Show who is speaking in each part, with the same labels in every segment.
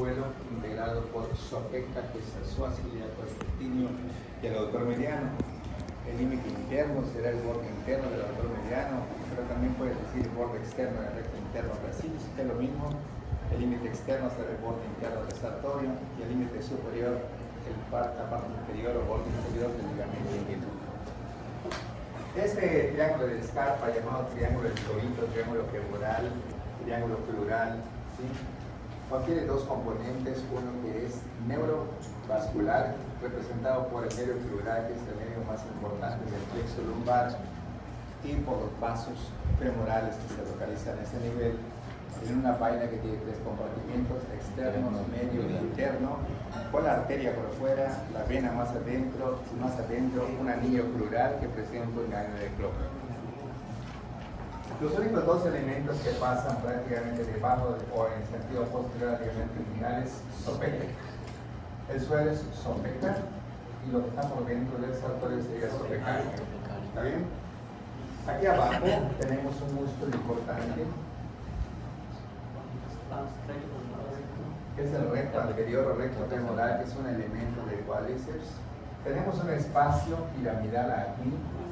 Speaker 1: vuelo integrado por Sopecta, que es el psoas ilíaco rectilíneo, y el aductor mediano. El límite interno será el borde interno del aductor mediano, pero también puedes decir el borde externo del recto interno gracilis, que es lo mismo. El límite externo será el borde interno del sartorio y el límite superior, la parte inferior o borde inferior del ligamento inguinal. Este triángulo de Scarpa, llamado triángulo del torito, triángulo femoral, triángulo plural, ¿sí? Contiene dos componentes, uno que es neurovascular, representado por el nervio plural, que es el nervio más importante del plexo lumbar, y por los vasos femorales que se localizan en ese nivel, en una vaina que tiene tres compartimentos, externo, medio y interno, con la arteria por fuera, la vena más adentro, un anillo plural que presenta un ganglio de Clock. Los únicos dos elementos que pasan prácticamente debajo o en sentido posterior al ligamento inguinal es Sopecta. El suelo es Sopecta y lo que está por dentro del sartorio sería Sopecario. ¿Está bien? Aquí abajo tenemos un músculo importante, que es el recto anterior o recto femoral, que es un elemento del cuádriceps. Tenemos un espacio piramidal aquí,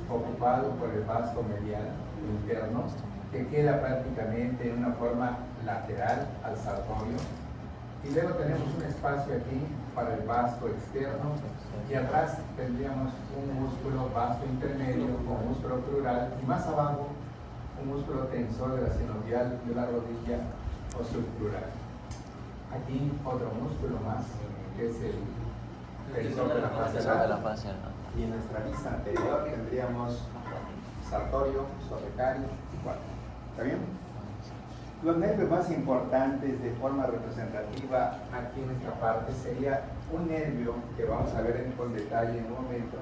Speaker 1: ocupado por el vasto medial interno, que queda prácticamente en una forma lateral al sartorio. Y luego tenemos un espacio aquí para el vasto externo, y atrás tendríamos un músculo vasto intermedio con músculo plural, y más abajo un músculo tensor de la sinovial de la rodilla o subplural. Aquí otro músculo más, que es el tensor de la fascia lata. Y en nuestra vista anterior tendríamos sartorio, sopecario y cuatro. ¿Está bien? Los nervios más importantes de forma representativa aquí en esta parte sería un nervio que vamos a ver con detalle en un momento,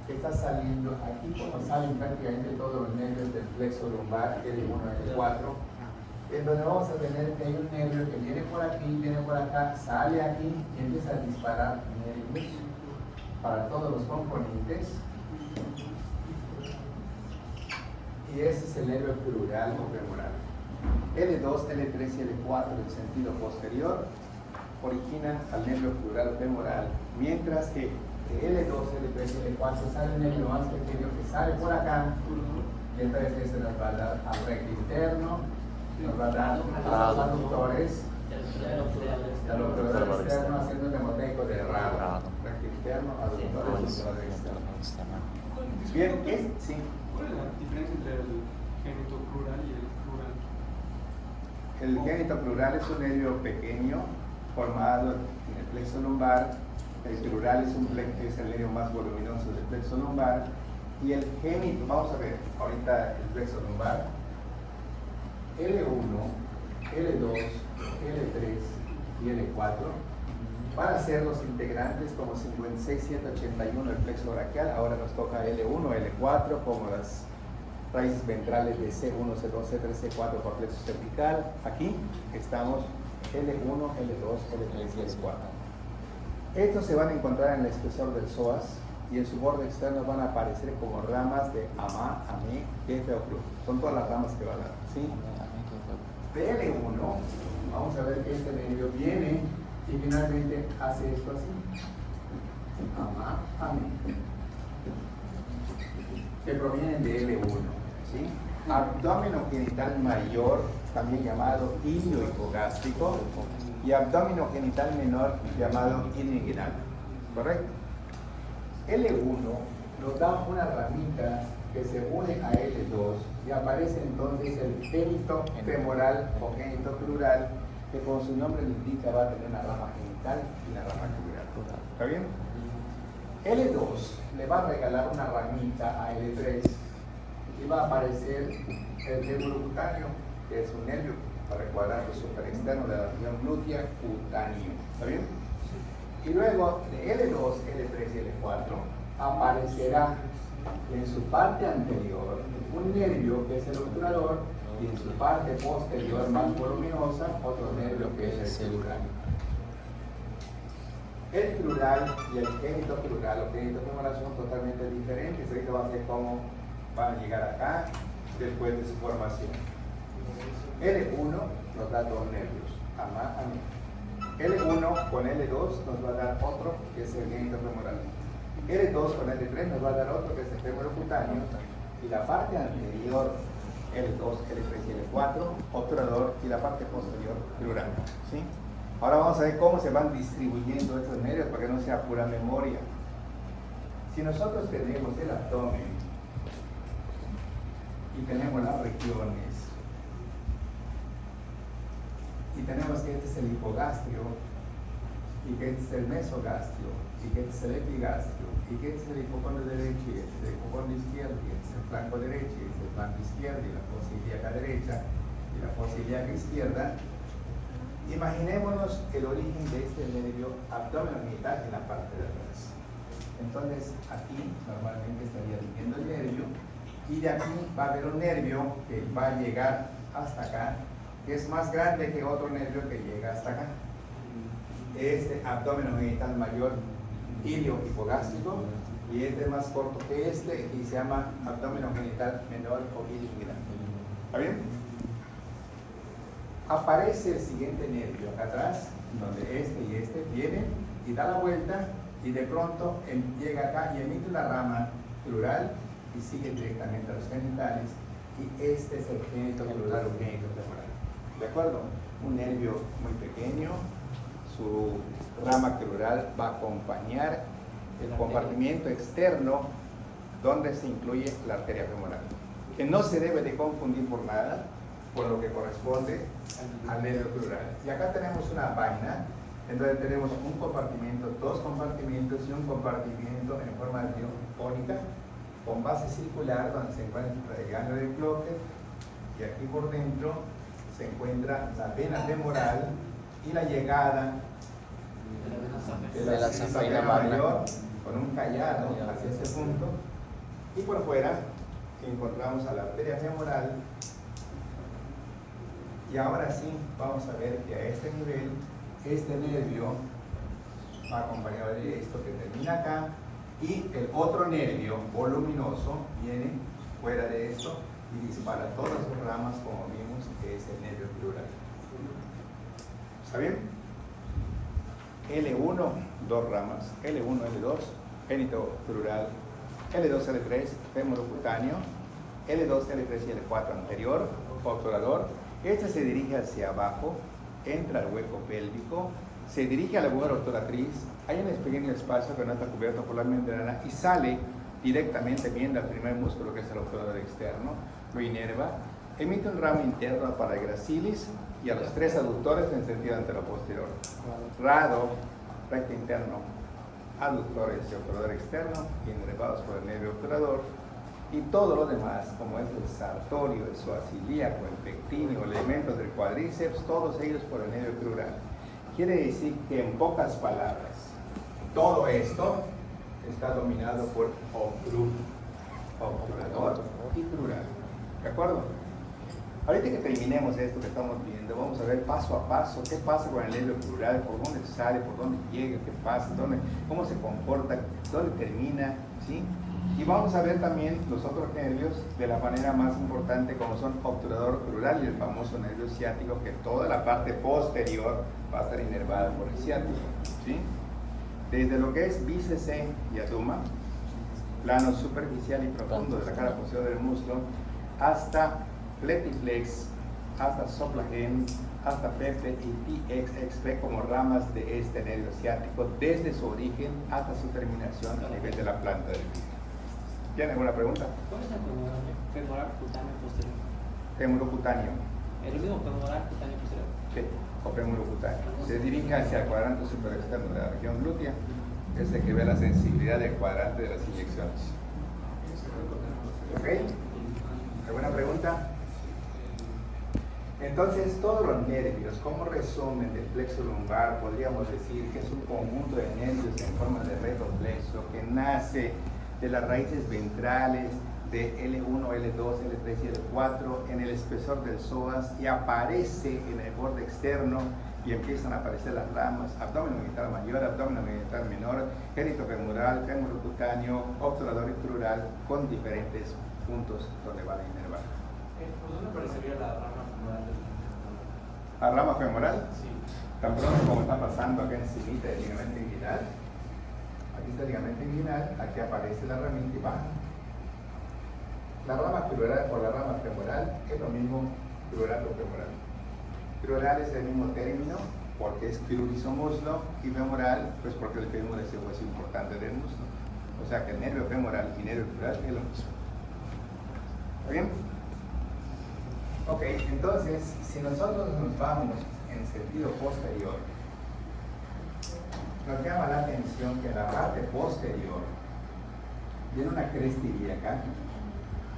Speaker 1: que está saliendo aquí, como salen prácticamente todos los nervios del plexo lumbar, L1, L4, en donde vamos a tener que hay un nervio que viene por aquí, viene por acá, sale aquí y empieza a disparar nervios para todos los componentes. Y ese es el nervio plural o femoral. L2, L3 y L4 del sentido posterior originan al nervio plural o femoral, mientras que de L2, L3 y L4 sale el nervio más pequeño que sale por acá, y entonces ese nos va a dar al recto interno, nos va a dar a los aductores, y al aductor externo haciendo el nemoteico de rabo, recto interno, aductores, aductor externo. Bien, sí.
Speaker 2: ¿Cuál es la diferencia entre el génito plural y el plural?
Speaker 1: El génito plural es un nervio pequeño formado en el plexo lumbar. El plural es el nervio más voluminoso del plexo lumbar. Y el génito, vamos a ver ahorita el plexo lumbar. L1, L2, L3 y L4 van a ser los integrantes como 56-181 del plexo braquial. Ahora nos toca L1, L4 como las raíces ventrales de C1, C2, C3, C4 por plexo cervical. Aquí estamos L1, L2, L3 y L4. Estos se van a encontrar en el espesor del psoas y en su borde externo van a aparecer como ramas de AMA, AME, Jefe o Club. Son todas las ramas que van a dar, ¿sí? De L1, vamos a ver que este nervio viene y finalmente hace esto así. AMA, AME. Que provienen de L1, ¿sí? Abdómeno genital mayor, también llamado ilio hipogástrico, y abdómeno genital menor, llamado ilio inguinal. ¿Correcto? L1 nos da una ramita que se une a L2 y aparece entonces el génito femoral o génito plural, que como su nombre lo indica va a tener una rama genital y una rama plural. ¿Está bien? L2 le va a regalar una ramita a L3 y va a aparecer el nervio cutáneo, que es un nervio para el cuadrante superexterno de la región glútea cutáneo. ¿Está bien? Y luego de L2, L3 y L4 aparecerá en su parte anterior un nervio que es el obturador y en su parte posterior más voluminosa otro nervio que es el plural. El plural y el génito plural o génito femoral son totalmente diferentes. Ahorita vamos a ver cómo van a llegar acá después de su formación. L1 nos da dos nervios, AMA, AME. L1 con L2 nos va a dar otro, que es el génito femoral. L2 con L3 nos va a dar otro, que es el fémur cutáneo. Y la parte anterior, L2, L3 y L4, obturador, y la parte posterior, crural. ¿Sí? Ahora vamos a ver cómo se van distribuyendo estos nervios para que no sea pura memoria. Si nosotros tenemos el abdomen y tenemos las regiones, y tenemos que este es el hipogastrio, y que este es el mesogastrio, y que este es el epigastrio, y que este es el hipocondrio derecho, y este es el hipocondrio izquierdo, y este es el flanco derecho, y este es el flanco izquierdo, y la fosa ilíaca derecha, y la fosa ilíaca izquierda. Imaginémonos el origen de este nervio abdominogenital en la parte de atrás. Entonces, aquí normalmente estaría viniendo el nervio, y de aquí va a haber un nervio que va a llegar hasta acá, que es más grande que otro nervio que llega hasta acá. Este abdominogenital mayor, ilio hipogástrico, y este es más corto que este, y se llama abdominogenital menor o ilio grande. ¿Está bien? Aparece el siguiente nervio acá atrás, donde este y este vienen y da la vuelta, y de pronto llega acá y emite una rama crural y sigue directamente a los genitales, y este es el génito crural o génito femoral. ¿De acuerdo? Un nervio muy pequeño, su rama crural va a acompañar el compartimiento externo donde se incluye la arteria femoral, que no se debe de confundir por nada con lo que corresponde al nervio crural. Y acá tenemos una vaina en donde tenemos un compartimiento, dos compartimentos y un compartimiento en forma de cónica con base circular donde se encuentra el ganglio de Cloquet, y aquí por dentro se encuentra la vena femoral y la llegada de la vena mayor con un callado hacia ese punto, y por fuera encontramos a la arteria femoral. Y ahora sí vamos a ver que a este nivel este nervio va acompañado de esto que termina acá, y el otro nervio voluminoso viene fuera de esto y dispara todas sus ramas, como vimos, que es el nervio crural. ¿Está bien? L1, dos ramas, L1, L2, génito crural, L2, L3, fémur cutáneo, L2, L3 y L4 anterior, obturador. Este se dirige hacia abajo, entra al hueco pélvico, se dirige a la aguja obturatriz, hay un pequeño espacio que no está cubierto por la membrana y sale directamente viendo al primer músculo, que es el obturador externo, lo inerva, emite un ramo interno para el gracilis y a los tres aductores en sentido antero-posterior. Rado, recto interno, aductores y obturador externo, inervados por el nervio obturador, y todo lo demás, como es el sartorio, el psoas-ilíaco, el pectíneo, elementos del cuádriceps, todos ellos por el nervio crural. Quiere decir que, en pocas palabras, todo esto está dominado por obturador y crural. ¿De acuerdo? Ahorita que terminemos esto que estamos viendo, vamos a ver paso a paso qué pasa con el nervio crural, por dónde sale, por dónde llega, qué pasa, cómo se comporta, dónde termina, ¿sí? Y vamos a ver también los otros nervios de la manera más importante, como son obturador crural y el famoso nervio ciático, que toda la parte posterior va a estar inervada por el ciático, ¿sí? Desde lo que es bíceps y aduma, plano superficial y profundo de la cara posterior del muslo, hasta fletiflex, hasta soplagen, hasta PF y TXXP como ramas de este nervio ciático, desde su origen hasta su terminación a nivel de la planta del pie. ¿Tiene alguna pregunta?
Speaker 3: ¿Cuál es el femoral cutáneo posterior?
Speaker 1: Fémur cutáneo.
Speaker 3: ¿Es lo mismo femoral cutáneo posterior?
Speaker 1: Sí, o fémur cutáneo. Se dirige hacia el cuadrante superexterno de la región glútea, es el que ve la sensibilidad del cuadrante de las inyecciones. ¿Ok? ¿Alguna pregunta? Entonces, todos los nervios, como resumen del plexo lumbar, podríamos decir que es un conjunto de nervios en forma de retroplexo que nace de las raíces ventrales de L1, L2, L3 y L4 en el espesor del psoas, y aparece en el borde externo y empiezan a aparecer las ramas: abdomen genital mayor, abdomen genital menor, génito femoral, fémur cutáneo, obturador y crural, con diferentes puntos donde van a inervar.
Speaker 2: ¿Por dónde aparecería la rama femoral?
Speaker 1: ¿La rama femoral?
Speaker 2: Sí.
Speaker 1: tan pronto como está pasando acá encima del ligamento inguinal, aquí está el ligamento inguinal, aquí aparece la ramita y baja. La rama crural o la rama femoral es lo mismo crural o femoral. Crural es el mismo término porque es crurizo muslo y femoral, pues porque el fémur es el hueso importante del muslo. O sea que el nervio femoral y nervio crural es lo mismo. ¿Está bien? Ok, entonces, si nosotros nos vamos en sentido posterior, nos llama la atención que en la parte posterior viene una cresta ilíaca,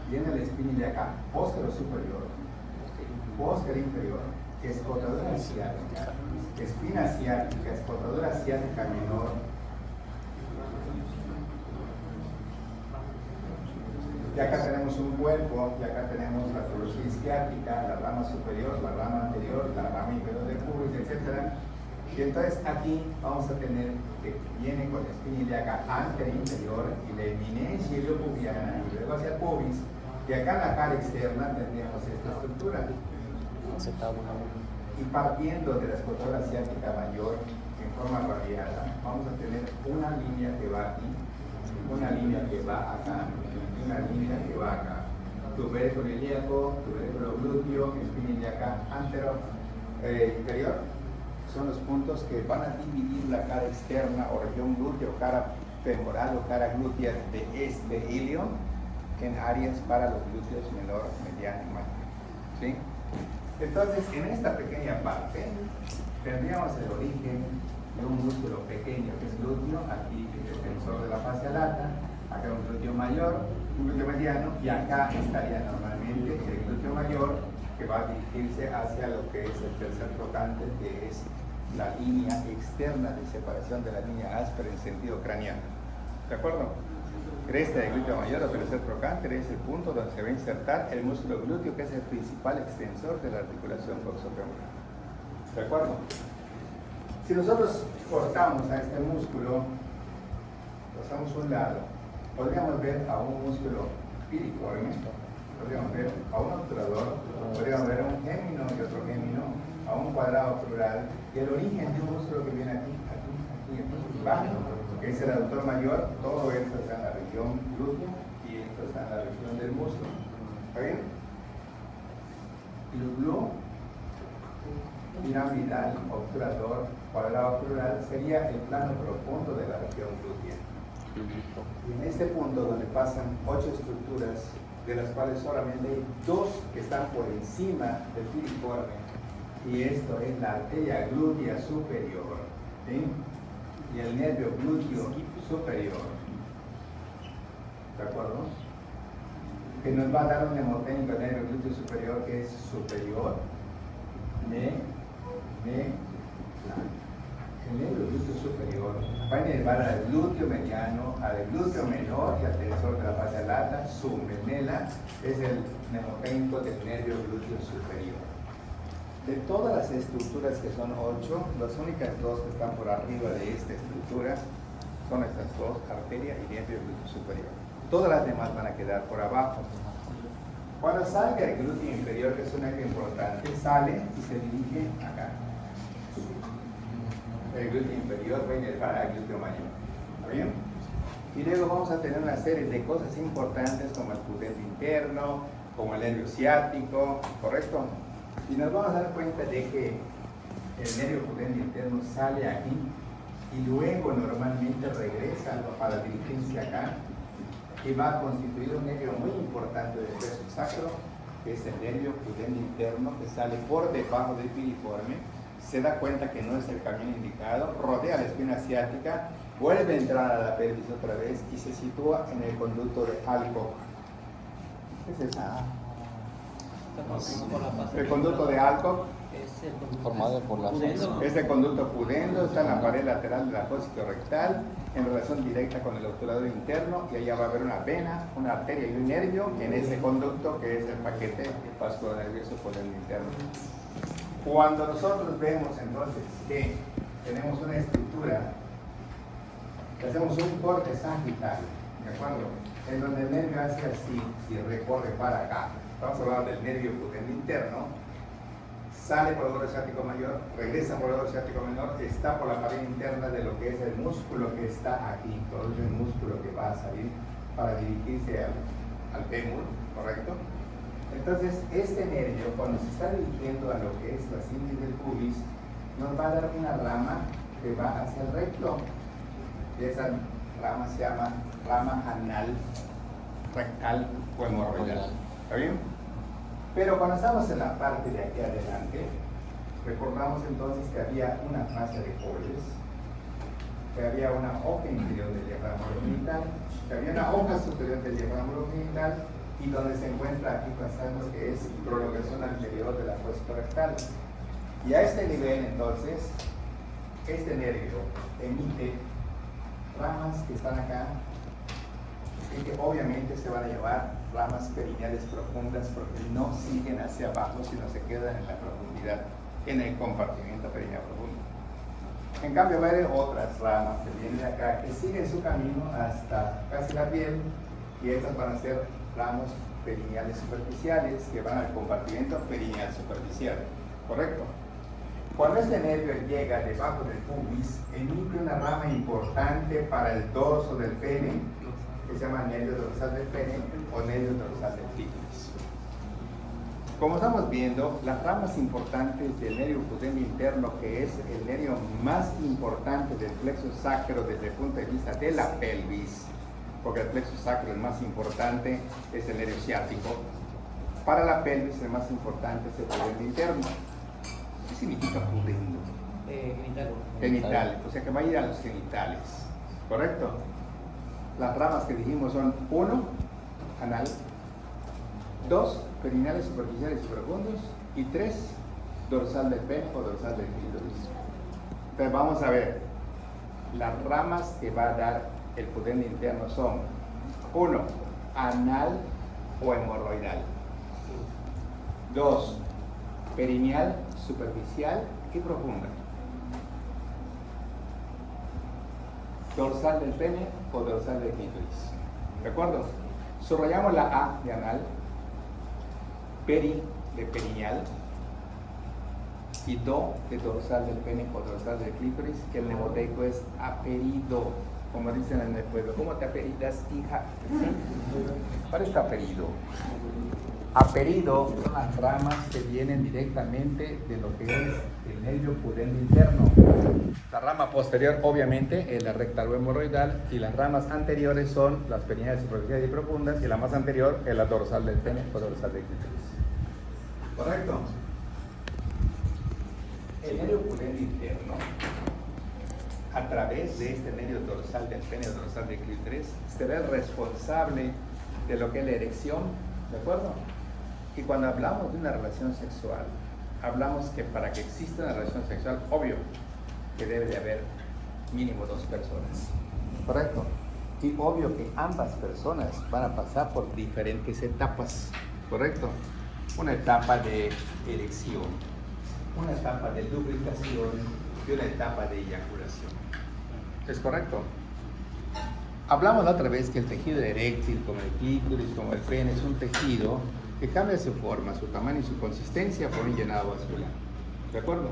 Speaker 1: viene la espina ilíaca posterior superior, posterior inferior, escotadura asiática, espina asiática, escotadura asiática menor. Y acá tenemos un cuerpo, y acá tenemos la trología isquiática, la rama superior, la rama anterior, la rama inferior del pubis, etc. Y entonces aquí vamos a tener que viene con la espina ilíaca anterior inferior y la eminencia iliopubiana y luego hacia el pubis. Y acá en la cara externa tendríamos esta estructura. Y partiendo de la escotadura asiática mayor en forma radiada, vamos a tener una línea que va aquí, una línea que va acá, una línea que va acá. Tubérculo ilíaco, tubérculo glúteo, espina ilíaca antero inferior. Son los puntos que van a dividir la cara externa o región glúteo, cara femoral o cara glútea de este ilio en áreas para los glúteos menor, mediano y mayor. ¿Sí? Entonces, en esta pequeña parte tendríamos el origen de un músculo pequeño que es glúteo, aquí el extensor de la fascia lata, acá un glúteo mayor, un glúteo mediano, y acá estaría normalmente el glúteo mayor que va a dirigirse hacia lo que es el tercer trocante, que es la línea externa de separación de la línea áspera en sentido craneano. ¿De acuerdo? Cresta del glúteo mayor o tercer trocante es el punto donde se va a insertar el músculo glúteo, que es el principal extensor de la articulación coxofemoral. ¿De acuerdo? Si nosotros cortamos a este músculo, pasamos un lado, podríamos ver a un músculo piriforme, podríamos ver a un obturador, podríamos ver a un gémino y otro gémino, a un cuadrado plural, y el origen de un músculo que viene aquí, bajo, que es el aductor mayor. Todo esto está en la región glútea y esto está en la región del muslo. ¿Está bien? Glúteo, piramidal, obturador, cuadrado plural sería el plano profundo de la región glútea. Y en este punto donde pasan 8 estructuras, de las cuales solamente hay 2 que están por encima del piriforme, y esto es la arteria glútea superior, ¿sí? Y el nervio glúteo superior, ¿de acuerdo? Que nos va a dar un hemoténico nervio glúteo superior que es superior, el nervio glúteo superior va a inervar al glúteo mediano, al glúteo menor y al tensor de la fascia lata. Su memela es el hemoténico del nervio glúteo superior. De todas las estructuras que son 8, las únicas 2 que están por arriba de esta estructura son estas 2, arteria y nervio glúteo superior. Todas las demás van a quedar por abajo. Cuando salga el glúteo inferior, que es un eje importante, sale y se dirige acá. El glúteo inferior va a inervar al glúteo mayor. ¿Está bien? Y luego vamos a tener una serie de cosas importantes como el pudente interno, como el nervio ciático, ¿correcto? Y nos vamos a dar cuenta de que el nervio pudente interno sale aquí y luego normalmente regresa para dirigirse acá y va a constituir un nervio muy importante del peso sacro, que es el nervio pudente interno, que sale por debajo del piriforme, se da cuenta que no es el camino indicado, rodea la espina asiática, vuelve a entrar a la pelvis otra vez y se sitúa en el conducto de Alcock. ¿Qué es eso? El conducto de Alcock
Speaker 3: formado por la fosa.
Speaker 1: Este conducto pudendo está en la pared lateral de la fosa rectal en relación directa con el obturador interno, y allá va a haber una vena, una arteria y un nervio en ese conducto, que es el paquete vascular nervioso pudendo interno. Cuando nosotros vemos entonces que tenemos una estructura, que hacemos un corte sagital, ¿de acuerdo? En donde el nervio hace así y recorre para acá. Estamos hablando del nervio pudendo interno. sale por el borde ciático mayor, regresa por el borde ciático menor, está por la pared interna de lo que es el músculo que está aquí, todo el músculo que va a salir para dirigirse al fémur, ¿correcto? Entonces, este nervio, cuando se está dirigiendo a lo que es la síntesis del pubis, nos va a dar una rama que va hacia el recto. Y esa rama se llama rama anal, rectal o hemorroidal. ¿Está bien? Pero cuando estamos en la parte de aquí adelante, recordamos entonces que había una fase de Coles, que había una hoja inferior del diafragma abdominal, que había una hoja superior del diafragma abdominal, y donde se encuentra aquí pasamos que es prolongación anterior de la fosa rectal. Y a este nivel entonces, este nervio emite ramas que están acá, y que obviamente se van a llevar ramas perineales profundas porque no siguen hacia abajo, sino se quedan en la profundidad, en el compartimiento perineal profundo. En cambio, va a haber otras ramas que vienen de acá, que siguen su camino hasta casi la piel, y estas van a ser ramos perineales superficiales que van al compartimento perineal superficial, ¿correcto? Cuando este nervio llega debajo del pubis, emite una rama importante para el dorso del pene, que se llama nervio dorsal del pene o nervio dorsal del clítoris. Como estamos viendo, las ramas importantes del nervio pudendo interno, que es el nervio más importante del plexo sacro desde el punto de vista de la pelvis, porque el plexo sacro, el más importante, es el nervio ciático. Para la pelvis, el más importante es el pudendo interno. ¿Qué significa pudendo?
Speaker 3: Genital.
Speaker 1: Genital, o sea que va a ir a los genitales, ¿correcto? Las ramas que dijimos son 1, anal, 2, perineales superficiales y profundos, y 3, dorsal del pene o dorsal del clítoris. Entonces vamos a ver, las ramas que va a dar el pudendo interno son 1, anal o hemorroidal, 2, perineal, superficial y profunda, dorsal del pene o dorsal del clítoris. ¿De acuerdo? Subrayamos la A de anal, peri de perineal y do de dorsal del pene o dorsal del clítoris, que el mnemoteico es aperido, como dicen en el pueblo. ¿Cómo te aperidas, hija? ¿Sí? ¿Cuál está aperido? Aperido son las ramas que vienen directamente de lo que es el nervio pudendo interno. La rama posterior, obviamente, es la rectal o hemorroidal, y las ramas anteriores son las perineales superficiales y profundas, y la más anterior es la dorsal del pene o dorsal del clítoris. ¿Correcto? El nervio pudendo interno, a través de este nervio dorsal del pene o dorsal del clítoris, será el responsable de lo que es la erección, ¿de acuerdo? Y cuando hablamos de una relación sexual, hablamos que para que exista una relación sexual, obvio que debe de haber mínimo 2 personas, ¿correcto? Y obvio que ambas personas van a pasar por diferentes etapas, ¿correcto? Una etapa de erección, una etapa de lubricación y una etapa de eyaculación. ¿Es correcto? Hablamos la otra vez que el tejido eréctil, como el clítoris, como el pene, es un tejido que cambia su forma, su tamaño y su consistencia por un llenado vascular. ¿De acuerdo?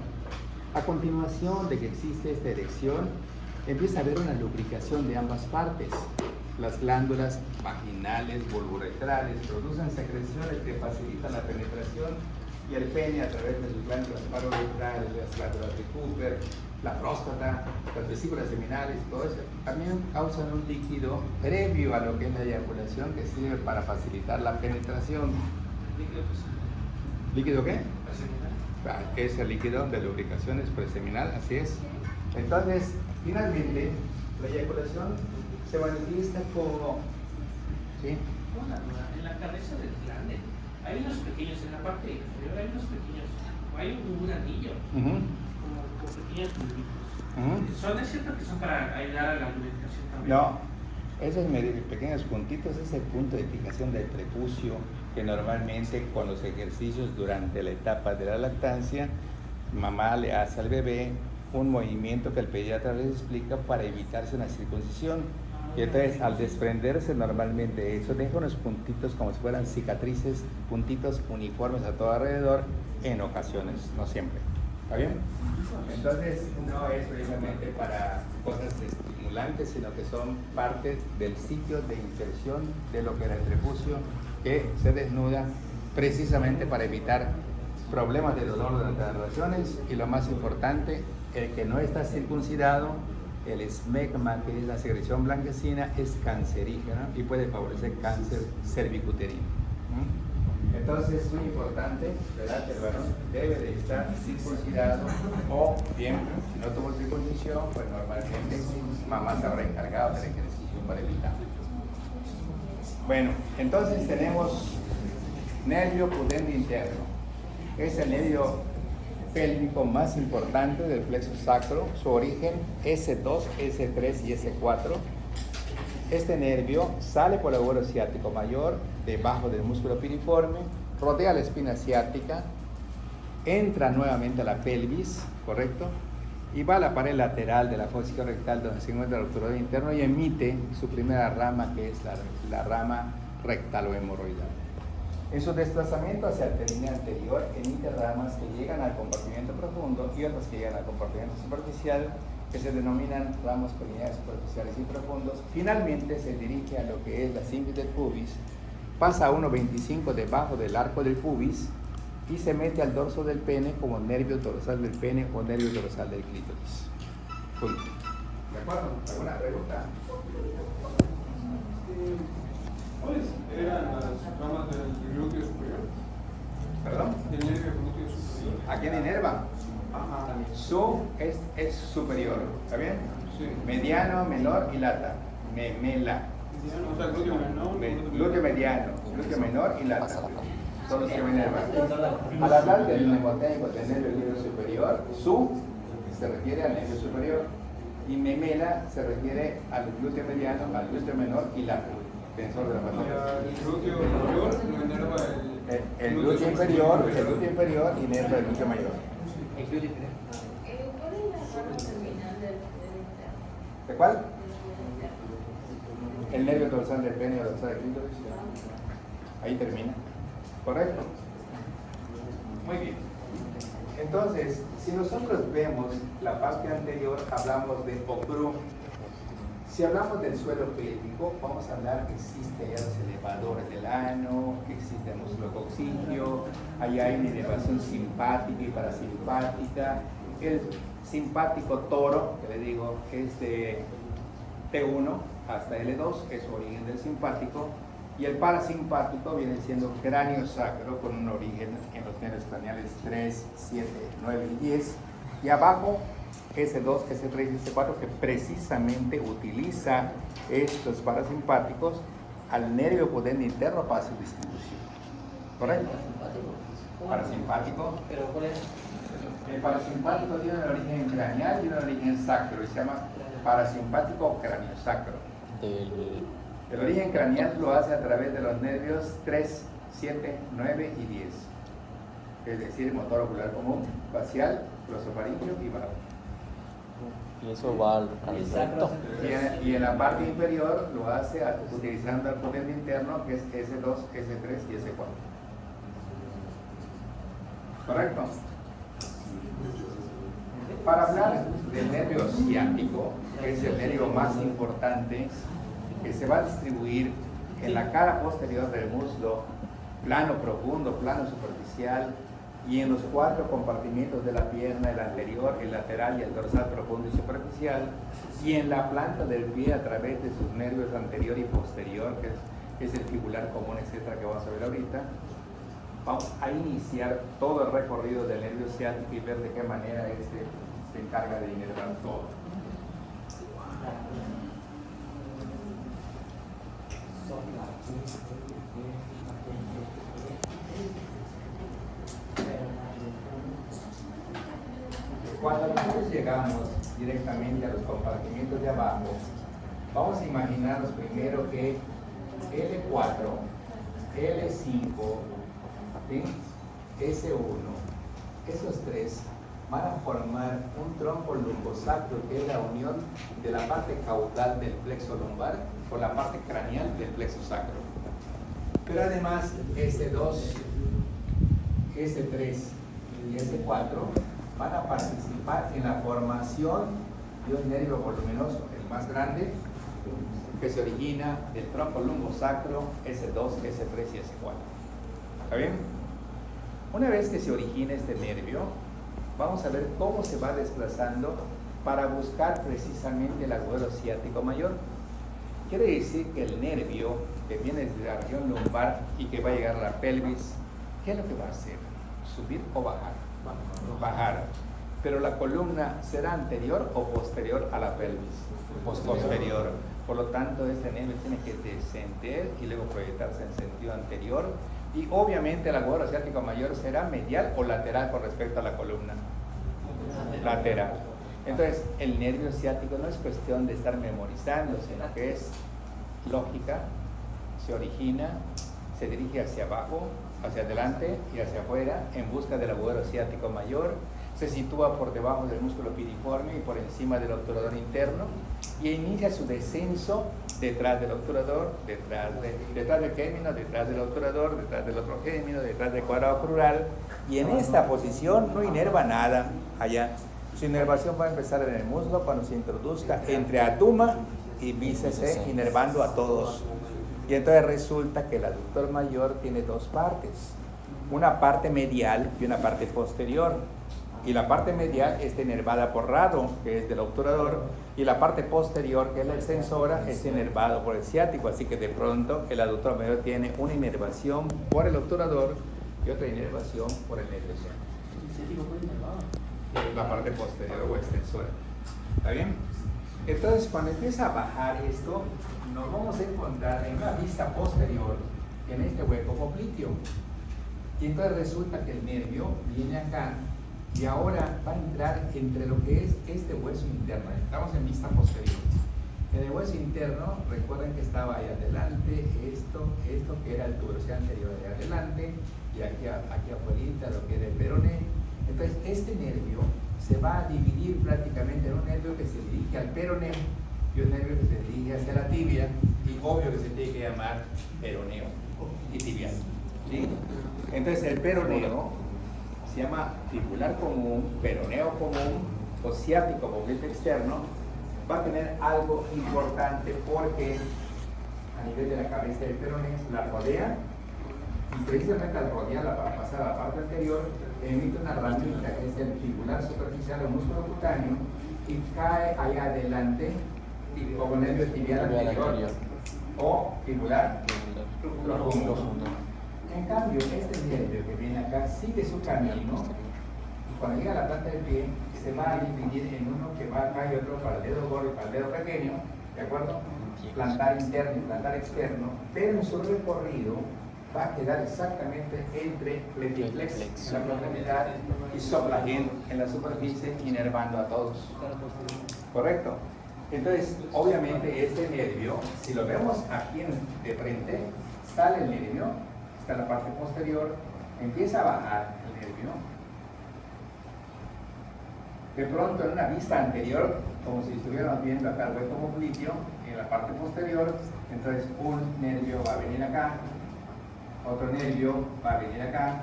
Speaker 1: A continuación de que existe esta erección, empieza a haber una lubricación de ambas partes. Las glándulas vaginales, vulvuretrales, producen secreciones que facilitan la penetración, y el pene, a través de sus glándulas paroretrales, las glándulas de Cooper, la próstata, las vesículas seminales, todo eso, también causan un líquido previo a lo que es la eyaculación, que sirve para facilitar la penetración. ¿Líquido qué? Es el líquido de lubricación preseminal, así es. Entonces, finalmente, la eyaculación se manifiesta como... ¿sí?
Speaker 4: En la cabeza del glande hay unos pequeños, en la parte inferior hay unos pequeños, hay un anillo, como pequeños puntitos. ¿Es cierto que son para ayudar a la lubricación también?
Speaker 1: No, esos pequeños puntitos es el punto de fijación del prepucio, que normalmente con los ejercicios durante la etapa de la lactancia, mamá le hace al bebé un movimiento que el pediatra les explica para evitarse una circuncisión. Y entonces al desprenderse normalmente eso deja unos puntitos como si fueran cicatrices, puntitos uniformes a todo alrededor en ocasiones, no siempre. ¿Está bien? Entonces no es precisamente para cosas estimulantes, sino que son parte del sitio de inserción de lo que era el prepucio, que se desnuda precisamente para evitar problemas de dolor durante las relaciones, y lo más importante, el que no está circuncidado, el esmegma, que es la secreción blanquecina, es cancerígeno y puede favorecer cáncer cervicuterino. Entonces es muy importante, ¿verdad?, que el varón debe de estar circuncidado, o bien, si no tuvo circuncisión, pues normalmente mamá se habrá encargado del ejercicio para evitarlo. Bueno, entonces tenemos nervio pudende interno. Es el nervio pélvico más importante del plexo sacro. Su origen S2, S3 y S4. Este nervio sale por el agujero ciático mayor, debajo del músculo piriforme, rodea la espina ciática, entra nuevamente a la pelvis, ¿correcto? Y va a la pared lateral de la fosa rectal, donde se encuentra el obturador interno, y emite su primera rama, que es la rama rectal o hemorroidal. En su desplazamiento hacia el periné anterior, emite ramas que llegan al compartimiento profundo y otras que llegan al compartimiento superficial, que se denominan ramos perineales superficiales y profundos. Finalmente se dirige a lo que es la sínfisis del pubis, pasa a 1.25 debajo del arco del pubis y se mete al dorso del pene como nervio dorsal del pene o nervio dorsal del clítoris. Punto. ¿De acuerdo? ¿Alguna pregunta?
Speaker 2: ¿Cuáles eran las ramas del glúteo superior?
Speaker 1: ¿Perdón?
Speaker 2: Del nervio glúteo superior.
Speaker 1: ¿A quién inerva?
Speaker 2: Ajá.
Speaker 1: Su es superior, ¿está bien?
Speaker 2: Sí.
Speaker 1: Mediano, menor y lata. Memela.
Speaker 2: O sea, glúteo menor.
Speaker 1: Glúteo mediano, glúteo menor y lata. Son los que me inervan. Al hablar del mnemotécnico del nervio glúteo superior, su se refiere al nervio superior y memela se refiere al glúteo mediano, al glúteo menor y lata. Tensor de la pantalla.
Speaker 2: El glúteo inferior lo inerva
Speaker 1: El glúteo inferior, inerva el glúteo mayor.
Speaker 4: El glúteo inferior.
Speaker 5: ¿Cuál es la rama terminal del interno?
Speaker 1: ¿De cuál? El nervio dorsal del pene o dorsal del clítoris. Ahí termina. ¿Correcto? Muy bien. Entonces, si nosotros vemos la parte anterior, hablamos de ocru. Si hablamos del suelo pélvico, vamos a hablar que existe ya los elevadores del ano, que existe el músculo coxigio, allá hay una elevación simpática y parasimpática. El simpático toro, que le digo, es de T1 hasta L2, es su origen del simpático, y el parasimpático viene siendo cráneo sacro con un origen en los nervios craneales 3, 7, 9 y 10, y abajo S2, S3 y S4, que precisamente utiliza estos parasimpáticos al nervio pudende interno para su distribución. ¿Correcto? Parasimpático.
Speaker 4: ¿Pero cuál es?
Speaker 1: El parasimpático tiene un origen craneal y un origen sacro, y se llama parasimpático craniosacro. El origen craneal lo hace a través de los nervios 3, 7, 9 y 10, es decir, motor ocular común, facial, glosofaringeo y vago.
Speaker 3: Y eso va al recto.
Speaker 1: Y en la parte inferior lo hace utilizando el pudende interno, que es S2, S3 y S4. ¿Correcto? Para hablar del nervio ciático, que es el nervio más importante, que se va a distribuir en la cara posterior del muslo, plano profundo, plano superficial, y en los 4 compartimientos de la pierna, el anterior, el lateral y el dorsal profundo y superficial, y en la planta del pie a través de sus nervios anterior y posterior, que es el fibular común, etcétera, que vamos a ver ahorita. Vamos a iniciar todo el recorrido del nervio ciático y ver de qué manera se encarga de inervar todo. Cuando nosotros llegamos directamente a los compartimientos de abajo, vamos a imaginarnos primero que L4, L5, ¿sí?, S1, esos 3 van a formar un tronco lumbosacro, que es la unión de la parte caudal del plexo lumbar con la parte craneal del plexo sacro. Pero además, S2, S3 y S4 van a participar en la formación de un nervio voluminoso, el más grande, que se origina del tronco lumbosacro S2, S3 y S4. ¿Está bien? Una vez que se origina este nervio, vamos a ver cómo se va desplazando para buscar precisamente el agujero ciático mayor. Quiere decir que el nervio que viene desde la región lumbar y que va a llegar a la pelvis, ¿qué es lo que va a hacer? ¿Subir o bajar? Bajar. Pero la columna será anterior o posterior a la pelvis. Posterior. Por lo tanto, este nervio tiene que descender y luego proyectarse en sentido anterior. Y obviamente el agujero ciático mayor será medial o lateral con respecto a la columna. Lateral. Entonces, el nervio ciático no es cuestión de estar memorizando, sino que es lógica, se origina, se dirige hacia abajo, hacia adelante y hacia afuera en busca del agujero ciático mayor, se sitúa por debajo del músculo piriforme y por encima del obturador interno y inicia su descenso detrás del obturador, detrás del gémino, detrás del obturador, detrás del otro gémino, detrás del cuadrado crural, y en esta posición no inerva nada allá. Su inervación va a empezar en el muslo cuando se introduzca entre aduma y bíceps, inervando a todos. Y entonces resulta que el aductor mayor tiene dos partes, una parte medial y una parte posterior. Y la parte medial está inervada por rado, que es del obturador, y la parte posterior, que es la extensora, es inervado por el ciático. Así que de pronto el aductor mayor tiene una inervación por el obturador y otra inervación por el nervio ciático. La parte posterior o extensora. ¿Está bien? Entonces, cuando empieza a bajar esto, nos vamos a encontrar en una vista posterior, en este hueco popliteo. Y entonces resulta que el nervio viene acá y ahora va a entrar entre lo que es este hueso interno. Estamos en vista posterior. En el hueso interno, recuerden que estaba ahí adelante, esto que era el tuberosio anterior de adelante, y aquí afuera lo que era el peroné. Entonces, este nervio se va a dividir prácticamente en un nervio que se dirige al peroneo y un nervio que se dirige hacia la tibia, y obvio que se tiene que llamar peroneo y tibial. ¿Sí? Entonces, el peroneo se llama fibular común, peroneo común o ciático popliteo externo. Va a tener algo importante porque a nivel de la cabeza del peroneo la rodea, y precisamente al rodearla para pasar a la parte anterior emite una ramita que es el fibular superficial o músculo cutáneo y cae allá adelante y como nervio tibial anterior o fibular profundo. En cambio, este nervio que viene acá sigue su camino y cuando llega a la planta del pie se va a dividir en uno que va acá y otro para el dedo gordo y para el dedo pequeño, ¿de acuerdo? Plantar interno y plantar externo, pero en su recorrido va a quedar exactamente entre fletiflex en la profundidad y soplagen en la superficie, inervando a todos. ¿Correcto? Entonces, obviamente este nervio, si lo vemos aquí de frente, sale el nervio, está en la parte posterior, empieza a bajar el nervio. De pronto, en una vista anterior, como si estuviéramos viendo acá el hueco popliteo, en la parte posterior, entonces un nervio va a venir acá, otro nervio va a venir acá,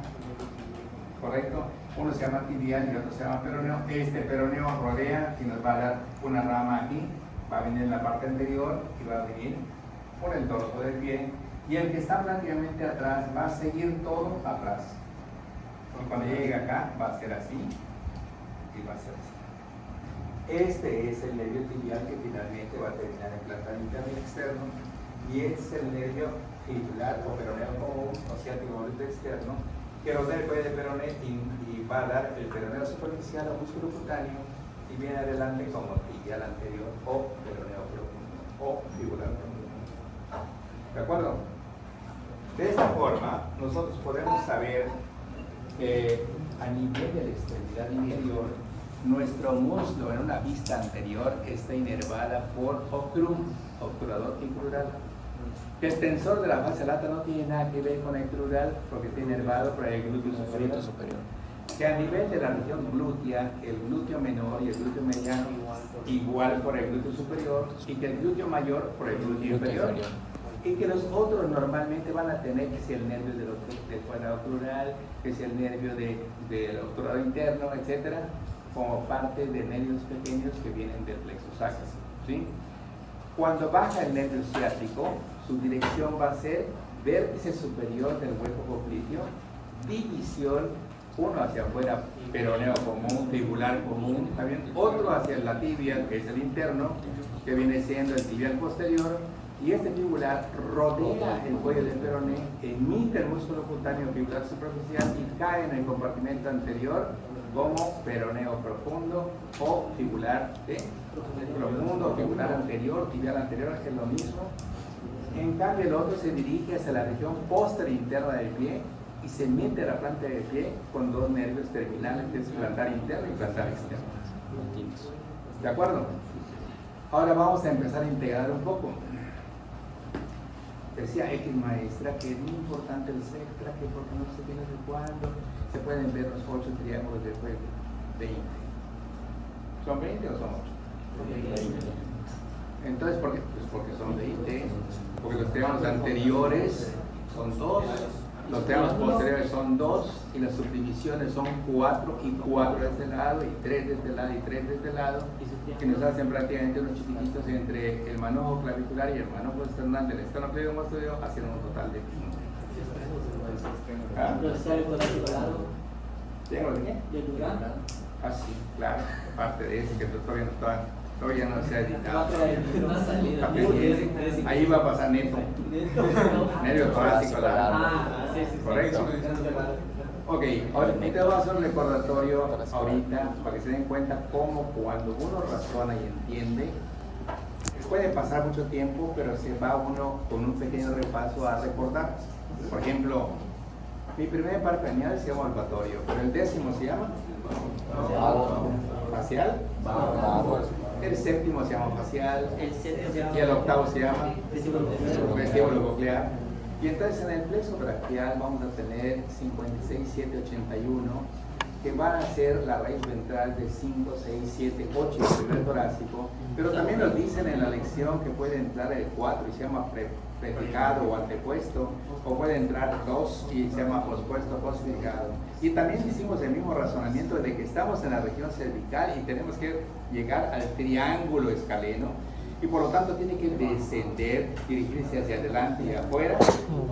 Speaker 1: ¿correcto? Uno se llama tibial y otro se llama peroneo. Este peroneo rodea y nos va a dar una rama aquí, va a venir en la parte anterior y va a venir por el dorso del pie. Y el que está prácticamente atrás va a seguir todo atrás. Y cuando llegue acá va a ser así y va a ser así. Este es el nervio tibial que finalmente va a terminar en plantar interno y externo. Y este es el nervio fibular o peroneo común o ciático popliteo externo, que rodea el cuello de peroné y va a dar el peroneo superficial o músculo cutáneo y viene adelante como tibial anterior o peroneo profundo o fibular profundo. ¿De acuerdo? De esta forma, nosotros podemos saber que a nivel de la extremidad inferior, nuestro muslo en una vista anterior está inervada por ocrum, obturador y crural. Que el tensor de la fascia lata no tiene nada que ver con el crural porque está inervado por el glúteo superior. que a nivel de la región glútea, el glúteo menor y el glúteo mediano igual por el glúteo superior y que el glúteo mayor por el glúteo inferior. Y que los otros normalmente van a tener que si el nervio del cuadrado crural, que si el nervio del obturador interno, etcétera, como parte de nervios pequeños que vienen del plexo sacro, ¿sí? Cuando baja el nervio ciático, su dirección va a ser vértice superior del hueco popliteo, división, uno hacia afuera, peroneo común, fibular común, también otro hacia la tibia, que es el interno, que viene siendo el tibial posterior, y este fibular rodea el cuello del peroné, emite el músculo cutáneo fibular superficial y cae en el compartimento anterior como peroneo profundo o fibular profundo, fibular anterior, tibial anterior, es lo mismo. En cambio el otro se dirige hacia la región posterior interna del pie y se mete a la planta del pie con dos nervios terminales, que es plantar interno y plantar externo. ¿De acuerdo? Ahora vamos a empezar a integrar un poco. Decía X maestra que es muy importante el sectra, que porque no se tiene de cuándo se pueden ver los 8 triángulos de fuego. 20. ¿Son 20 o son 8? 20. Entonces, ¿por qué? Pues porque son 20. Porque los triángulos anteriores son 2, los triángulos posteriores son 2 y las subdivisiones son 4 y 4 de este lado y 3 de este lado y 3 de este lado, que nos hacen prácticamente unos chiquititos entre el manojo clavicular y el manojo external del esternocleidomastoideo, haciendo un total de 15. ¿Ah? ¿Tengo de qué? Ah, sí, claro, parte de ese que todavía no se ha editado. Ahí va a pasar neto. Nervio torácico. Correcto. Ok, ahorita vamos a hacer un recordatorio ahorita para que se den cuenta cómo cuando uno razona y entiende, puede pasar mucho tiempo, pero se va uno con un pequeño repaso a recordar. Por ejemplo, mi primer par craneal se llama olfatorio, pero el 10º se llama facial. El 7º se llama facial y el 8º se llama vestíbulo coclear. Y entonces en el plexo braquial vamos a tener 56, 7, 81, que van a ser la raíz ventral de 5, 6, 7, 8 el primer torácico, pero también nos dicen en la lección que puede entrar el 4 y se llama prefijado o antepuesto, o puede entrar 2 y se llama pospuesto, postfijado. Y también hicimos el mismo razonamiento de que estamos en la región cervical y tenemos que llegar al triángulo escaleno, y por lo tanto tiene que descender, dirigirse hacia adelante y afuera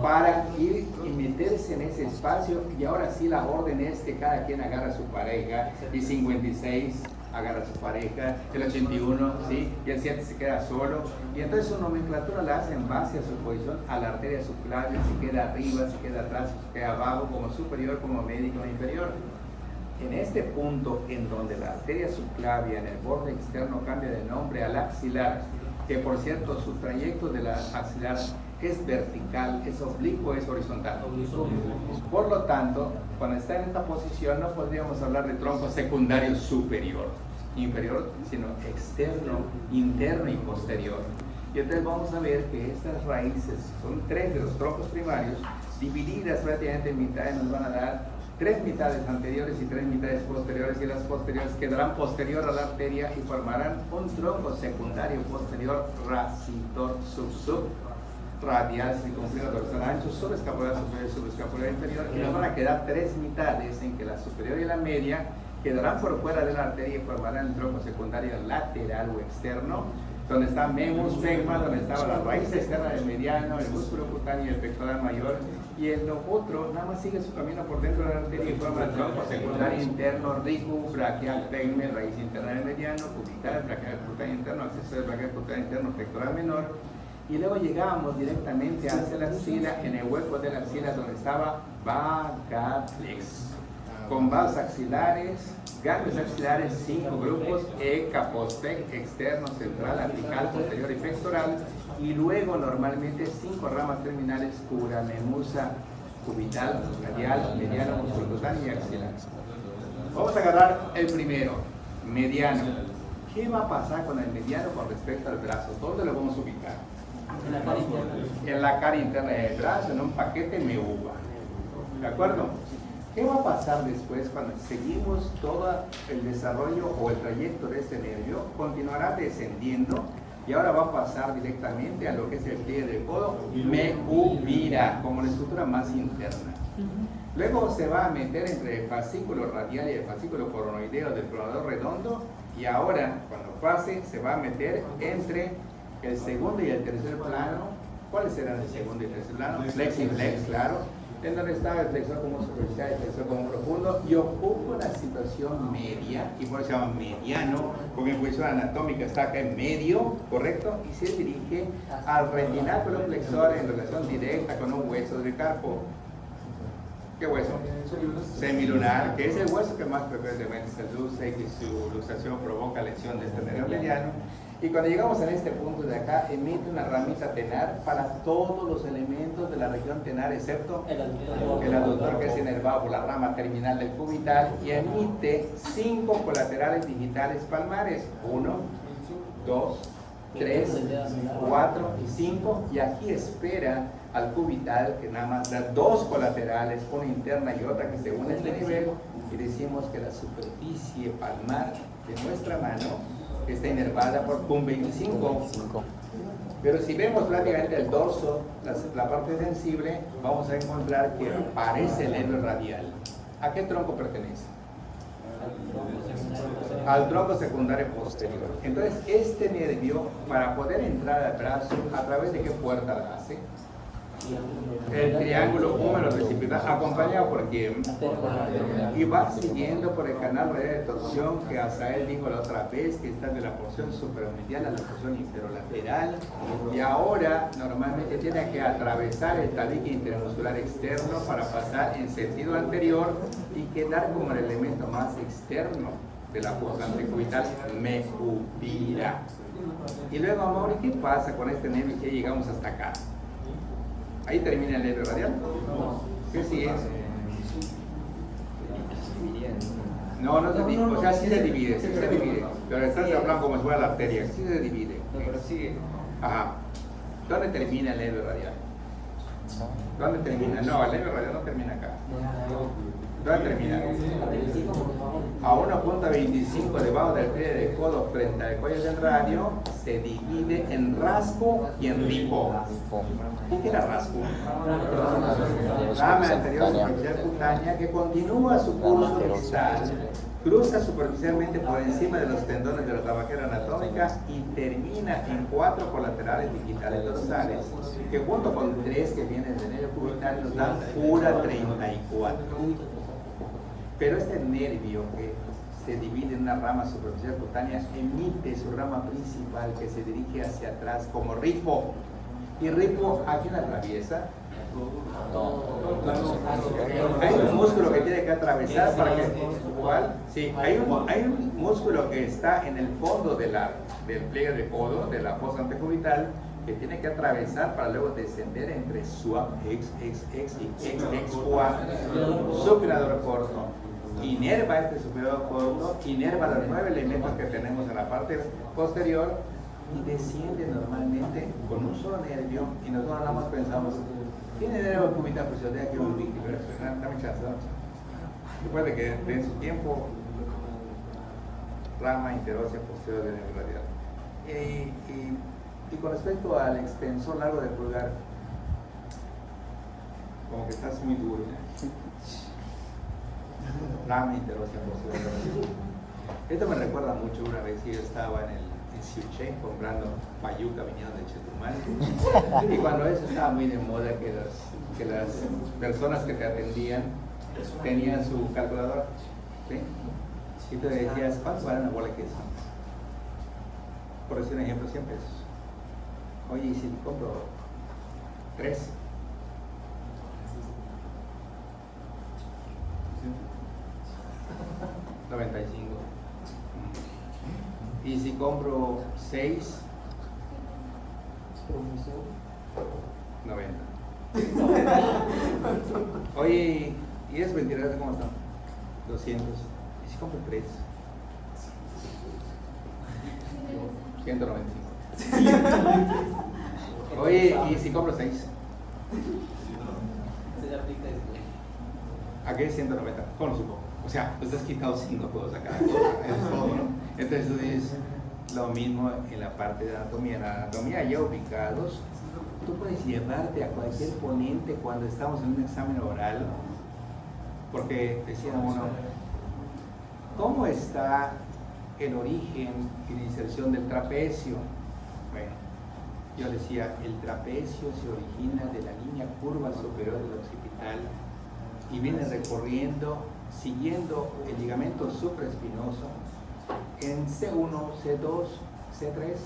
Speaker 1: para ir y meterse en ese espacio. Y ahora sí la orden es que cada quien agarra a su pareja, y 56 agarra a su pareja, el 81, ¿sí? Y el 7 se queda solo, y entonces su nomenclatura la hace en base a su posición, a la arteria subclavia, si queda arriba, si queda atrás, si queda abajo, como superior, como medio y como inferior. En este punto en donde la arteria subclavia en el borde externo cambia de nombre al axilar, que por cierto su trayecto de la axilar es vertical, es oblicuo, es horizontal. Por lo tanto, cuando está en esta posición no podríamos hablar de tronco secundario superior, inferior, sino externo, interno y posterior. Y entonces vamos a ver que estas raíces son 3 de los troncos primarios, divididas prácticamente en mitades, nos van a dar 3 mitades anteriores y 3 mitades posteriores, y las posteriores quedarán posterior a la arteria y formarán un tronco secundario posterior racitor sub radial circunflejo dorsal ancho, subescapular superior y subescapular inferior, y nos van a quedar 3 mitades en que la superior y la media quedarán por fuera de la arteria y formarán el tronco secundario lateral o externo, donde está memus, megma, donde estaba la raíz externa del mediano, el músculo cutáneo y el pectoral mayor, y el otro nada más sigue su camino por dentro de la arteria y forma el tronco secundario interno, rico, braquial, pegme, raíz interna del mediano, cubital, braquial cutáneo interno, accesorio braquial cutáneo interno, pectoral menor, y luego llegábamos directamente hacia la axila, en el hueco de la axila donde estaba vagaflex, con vasos axilares, ganglios axilares, 5 grupos, capostec, externo, central, apical, posterior y pectoral, y luego normalmente 5 ramas terminales, curanemusa, cubital, radial, mediano, musculocutáneo y axilar. Vamos a agarrar el primero, mediano. ¿Qué va a pasar con el mediano con respecto al brazo? ¿Dónde lo vamos a ubicar? En la cara interna del brazo, en un paquete meuva. ¿De acuerdo? ¿Qué va a pasar después cuando seguimos todo el desarrollo o el trayecto de este nervio? Continuará descendiendo y ahora va a pasar directamente a lo que es el pliegue del codo, medulla, como la estructura más interna. Luego se va a meter entre el fascículo radial y el fascículo coronoideo del pronador redondo, y ahora, cuando pase, se va a meter entre el segundo y el tercer plano. ¿Cuáles serán el segundo y el tercer plano? Flex y flex, claro. En donde estaba el flexor común superficial y el flexor común profundo, y ocupa una situación media, y por eso se llama mediano, porque en posición anatómica está acá en medio, ¿correcto? Y se dirige al retináculo flexor en relación directa con un hueso del carpo. ¿Qué hueso? Semilunar, que es el hueso que más frecuentemente se luce y que su luxación provoca lesión de este nervio mediano. Y cuando llegamos a este punto de acá, emite una ramita tenar para todos los elementos de la región tenar, excepto el aductor, que es inervado por la rama terminal del cubital, y emite 5 colaterales digitales palmares: 1, 2, 3, 4 y 5, y aquí espera al cubital, que nada más da 2 colaterales, una interna y otra que se une a este nivel, y decimos que la superficie palmar de nuestra mano está inervada por PUM 25. Pero si vemos prácticamente el dorso, la parte sensible, vamos a encontrar que aparece el nervio radial. ¿A qué tronco pertenece? Al tronco secundario posterior. Entonces, este nervio, para poder entrar al brazo, ¿a través de qué puerta la hace? El triángulo húmero recipital, acompañado por quién, y va siguiendo por el canal radial de torsión, que Asael dijo la otra vez que está de la porción superomedial a la porción inferolateral, y ahora normalmente tiene que atravesar el tabique intermuscular externo para pasar en sentido anterior y quedar como el elemento más externo de la fosa antecubital, medulla. Y luego, amor, ¿qué pasa con este nervio que llegamos hasta acá? ¿Ahí termina el nervio radial? ¿Qué sigue? No, no se divide, o sea, sí se divide, pero estás hablando como si fuera la arteria, sí se divide.
Speaker 6: No, pero sigue.
Speaker 1: Ajá. ¿Dónde termina el nervio radial? ¿Dónde termina? No, el nervio radial no termina acá. ¿Dónde termina? A 1.25 debajo del pliegue del codo frente al cuello del radio, se divide en rasgo y en ripo. ¿Qué era rasgo? Rama anterior superficial cutánea que continúa su curso distal, cruza superficialmente por encima de los tendones de la tabajera anatómica y termina en 4 colaterales digitales dorsales, que junto con 3 que vienen del nervio cubital nos dan pura 34. Pero este nervio que se divide en una rama superficial cutánea emite su rama principal, que se dirige hacia atrás como ripo. ¿Y ripo a quién atraviesa? Hay un músculo que tiene que atravesar para que... ¿Cuál? Sí, hay un músculo que está en el fondo del pliegue de codo, de la fosa antecubital, que tiene que atravesar para luego descender entre SUAP, ex y QA, supinador corto. Inerva este supinador corto, inerva los 9 elementos que tenemos en la parte posterior y desciende normalmente con un solo nervio, y nosotros nada más pensamos, ¿tiene nervio cubital? Pues yo tengo que un líquido, dame chance. Recuerde que en su tiempo, rama interósea posterior del nervio radial. Y con respecto al extensor largo del pulgar, como que estás muy duro. Rama interósea posterior. Esto me recuerda mucho una vez que yo estaba en Siuché comprando payuca viniendo de Chetumal, y cuando eso estaba muy de moda, que las personas que te atendían tenían su calculadora, ¿sí? Y te decías, ¿cuánto vale una bola de queso? Por decir un ejemplo, 100 pesos. Oye, ¿y si compro 3? 95. Y si compro 6, 90. Oye, ¿y esos ventiladores cómo están? 200. ¿Y si compro 3? 195. Oye, ¿y si compro 6?
Speaker 6: Aquí es 190, con su poco. O sea, pues has quitado 5 juegos a cada cosa, es todo, ¿no? Entonces tú dices, lo mismo en la parte de anatomía. En la anatomía ya ubicados, tú puedes llevarte a cualquier ponente cuando estamos en un examen oral, porque decía uno, ¿cómo está el origen y la inserción del trapecio? Bueno, yo decía, el trapecio se origina de la línea curva superior del occipital y viene recorriendo, siguiendo el ligamento supraespinoso en C1, C2, C3,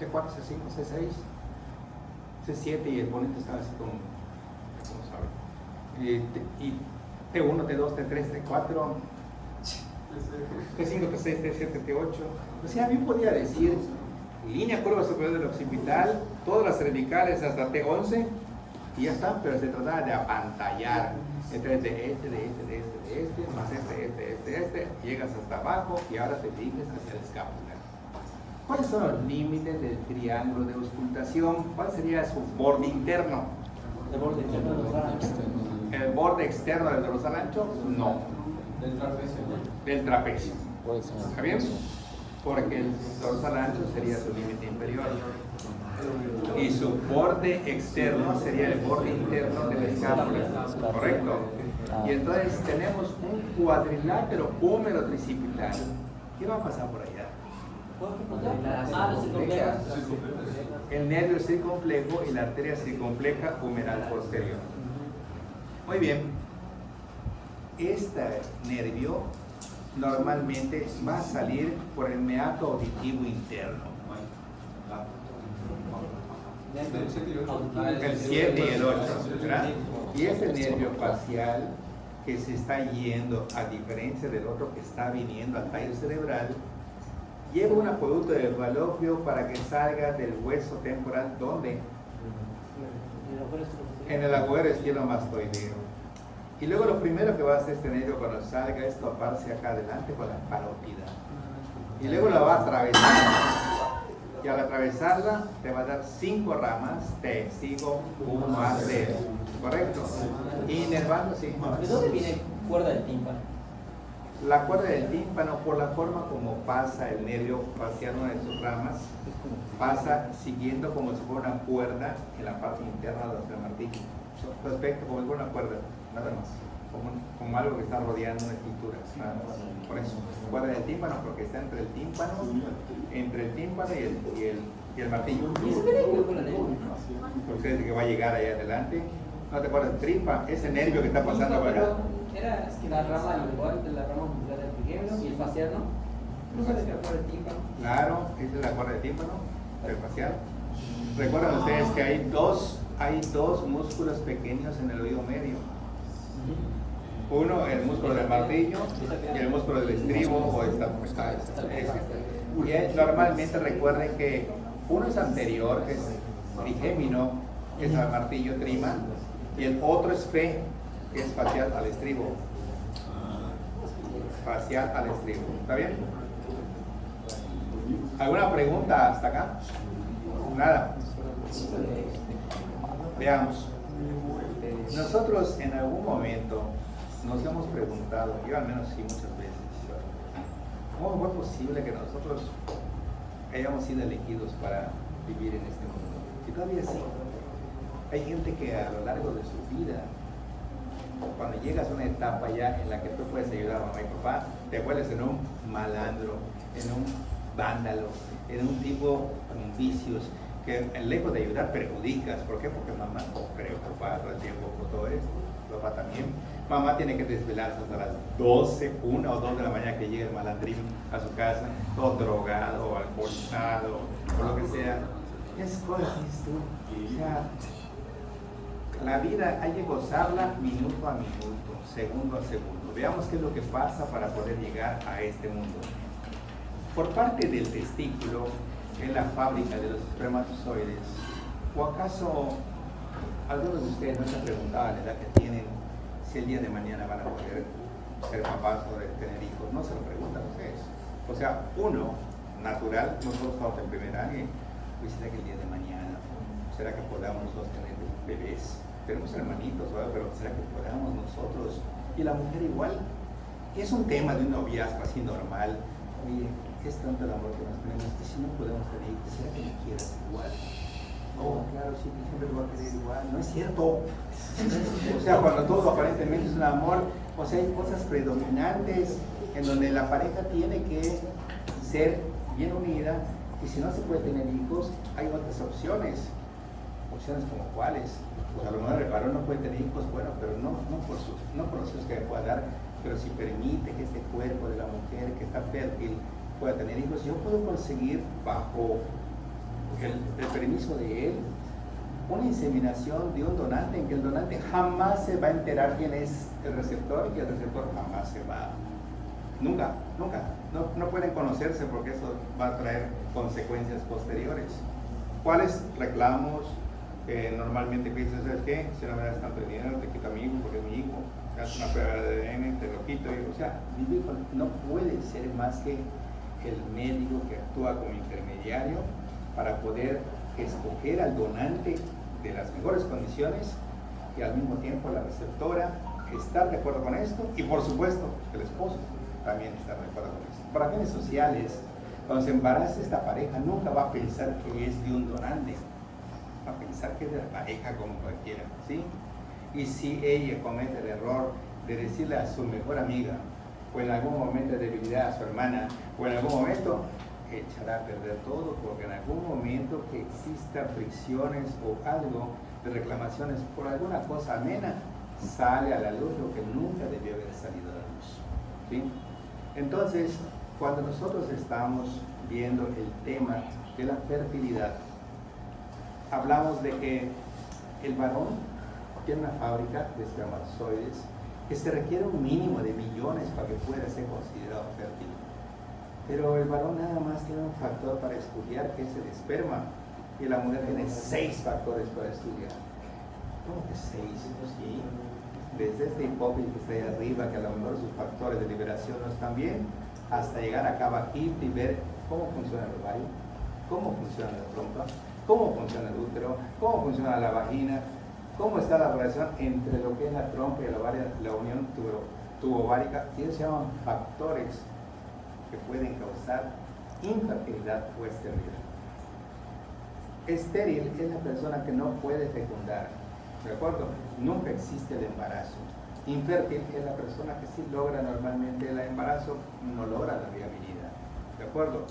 Speaker 6: C4, C5, C6, C7 y el ponente estaba así como sabe. Y T1, T2, T3, T4, T5, T6, T7, T8. O sea, bien podía decir línea curva superior del occipital, todas las cervicales hasta T11 y ya está, pero se trataba de apantallar. Entonces de este, más este, llegas hasta abajo y ahora te diriges hacia la escápula. ¿Cuáles son los límites del triángulo de auscultación? ¿Cuál sería su borde interno?
Speaker 3: El borde externo del dorsal ancho.
Speaker 6: ¿El borde externo del dorsal ancho? No.
Speaker 2: Del trapecio.
Speaker 6: Del trapecio.
Speaker 3: Puede ser.
Speaker 6: ¿Está bien? Porque el dorsal ancho sería su límite inferior. Y su borde externo sería el borde interno de la escápula. ¿Correcto? Y entonces tenemos un cuadrilátero húmero tricipital. ¿Qué va a pasar por allá? El nervio circunflejo y la arteria circunfleja humeral posterior. Muy bien. Este nervio normalmente va a salir por el meato auditivo interno. El 7 y el 8, ¿verdad? Y este nervio facial que se está yendo, a diferencia del otro que está viniendo al tallo cerebral, lleva un acueducto del falopio para que salga del hueso temporal, ¿dónde? En el agujero esquilomastoideo. Y luego lo primero que va a hacer este nervio cuando salga es toparse acá adelante con la parótida. Y luego la va a atravesar. Y al atravesarla te va a dar 5 ramas, te sigo 1 a 3, ¿correcto? Inervando, sí.
Speaker 7: ¿De dónde viene cuerda del tímpano?
Speaker 6: La cuerda del tímpano, por la forma como pasa el nervio facial, una de sus ramas, pasa siguiendo como si fuera una cuerda en la parte interna del martillo. Respecto como si fuera una cuerda, nada más. Como algo que está rodeando una estructura, nada más. Por eso, cuerda del tímpano, porque está entre el tímpano y el martillo.
Speaker 7: ¿Y eso qué tiene que ver con la lengua?
Speaker 6: Porque es que va a llegar allá adelante. ¿No te acuerdas? Tripa, ese nervio que está pasando por acá.
Speaker 7: Era la rama igual de la rama muscular del trigémino y el facial, ¿no? No sabes que por el tímpano.
Speaker 6: Claro, esa es la cuerda del tímpano, el facial. Recuerdan ustedes que hay dos músculos pequeños en el oído medio. Uno, el músculo del martillo, y el músculo del estribo o esta. Y normalmente recuerden que uno es anterior, que es trigémino, que es al martillo trima, y el otro es fe, que es facial al estribo. Facial al estribo. ¿Está bien? ¿Alguna pregunta hasta acá? Nada. Veamos. Nosotros en algún momento nos hemos preguntado, yo al menos sí muchas veces, ¿cómo fue posible que nosotros hayamos sido elegidos para vivir en este mundo? Y todavía sí. Hay gente que a lo largo de su vida, cuando llegas a una etapa ya en la que tú puedes ayudar a mamá y papá, te vuelves en un malandro, en un vándalo, en un tipo con vicios, que lejos de ayudar perjudicas. ¿Por qué? Porque mamá preocupada todo el tiempo por todo esto, papá también. Mamá tiene que desvelarse hasta las 12, 1 o 2 de la mañana que llegue el malandrín a su casa, todo drogado, alcoholizado, o lo que sea. Es cosas, o sea, la vida hay que gozarla minuto a minuto, segundo a segundo. Veamos qué es lo que pasa para poder llegar a este mundo. Por parte del testículo, en la fábrica de los espermatozoides, ¿o acaso algunos de ustedes no se han preguntado a la edad que tienen si el día de mañana van a poder ser papás o tener hijos? No se lo preguntan ustedes. O sea, uno, natural, nosotros estamos en primer año, pues será que el día de mañana, será que podamos nosotros tener bebés. tenemos hermanitos, ¿verdad? Pero ¿será que podamos nosotros? Y la mujer igual. Es un tema de un noviazgo así normal. Oye, es tanto el amor que nos tenemos que si no podemos tener hijos, ¿será que me quieras igual? Oh, claro, sí, que siempre lo va a querer igual. No es cierto. O sea, cuando todo aparentemente es un amor, o sea, hay cosas predominantes en donde la pareja tiene que ser bien unida, y si no se puede tener hijos, hay otras opciones. Opciones como cuáles. Pues a lo mejor el varón no puede tener hijos, bueno, pero no por los hijos que le pueda dar, pero si permite que este cuerpo de la mujer que está fértil pueda tener hijos, yo puedo conseguir bajo el permiso de él una inseminación de un donante en que el donante jamás se va a enterar quién es el receptor y el receptor jamás se va. Nunca. No pueden conocerse porque eso va a traer consecuencias posteriores. ¿Cuáles reclamos? Normalmente piensas, ¿sabes qué? Si no me das tanto dinero, te quito a mi hijo porque es mi hijo. Haz una prueba de ADN, te lo quito. O sea, no puede ser más que el médico que actúa como intermediario para poder escoger al donante de las mejores condiciones y al mismo tiempo la receptora estar de acuerdo con esto y por supuesto el esposo también estar de acuerdo con esto. Para fines sociales, cuando se embaraza esta pareja nunca va a pensar que es de un donante, va a pensar que es de la pareja como cualquiera, ¿sí? Y si ella comete el error de decirle a su mejor amiga o en algún momento de debilidad a su hermana o en algún momento, echará a perder todo, porque en algún momento que exista fricciones o algo de reclamaciones por alguna cosa amena, sale a la luz lo que nunca debió haber salido a la luz, ¿sí? Entonces, cuando nosotros estamos viendo el tema de la fertilidad, hablamos de que el varón tiene una fábrica de espermatozoides que se requiere un mínimo de millones para que pueda ser considerado fértil. Pero el varón nada más tiene un factor para estudiar, que es el esperma, y la mujer tiene 6 factores para estudiar. ¿Cómo que 6? Sí. Desde este hipófisis que está ahí arriba, que a lo mejor sus factores de liberación no están bien, hasta llegar acá abajito y ver cómo funciona el ovario, cómo funciona la trompa, cómo funciona el útero, cómo funciona la vagina, cómo está la relación entre lo que es la trompa y el ovario, la unión tubo-ovárica, y ellos se llaman factores que pueden causar infertilidad o esterilidad. Estéril es la persona que no puede fecundar, ¿de acuerdo? Nunca existe el embarazo. Infértil es la persona que sí logra normalmente el embarazo, no logra la viabilidad, ¿de acuerdo?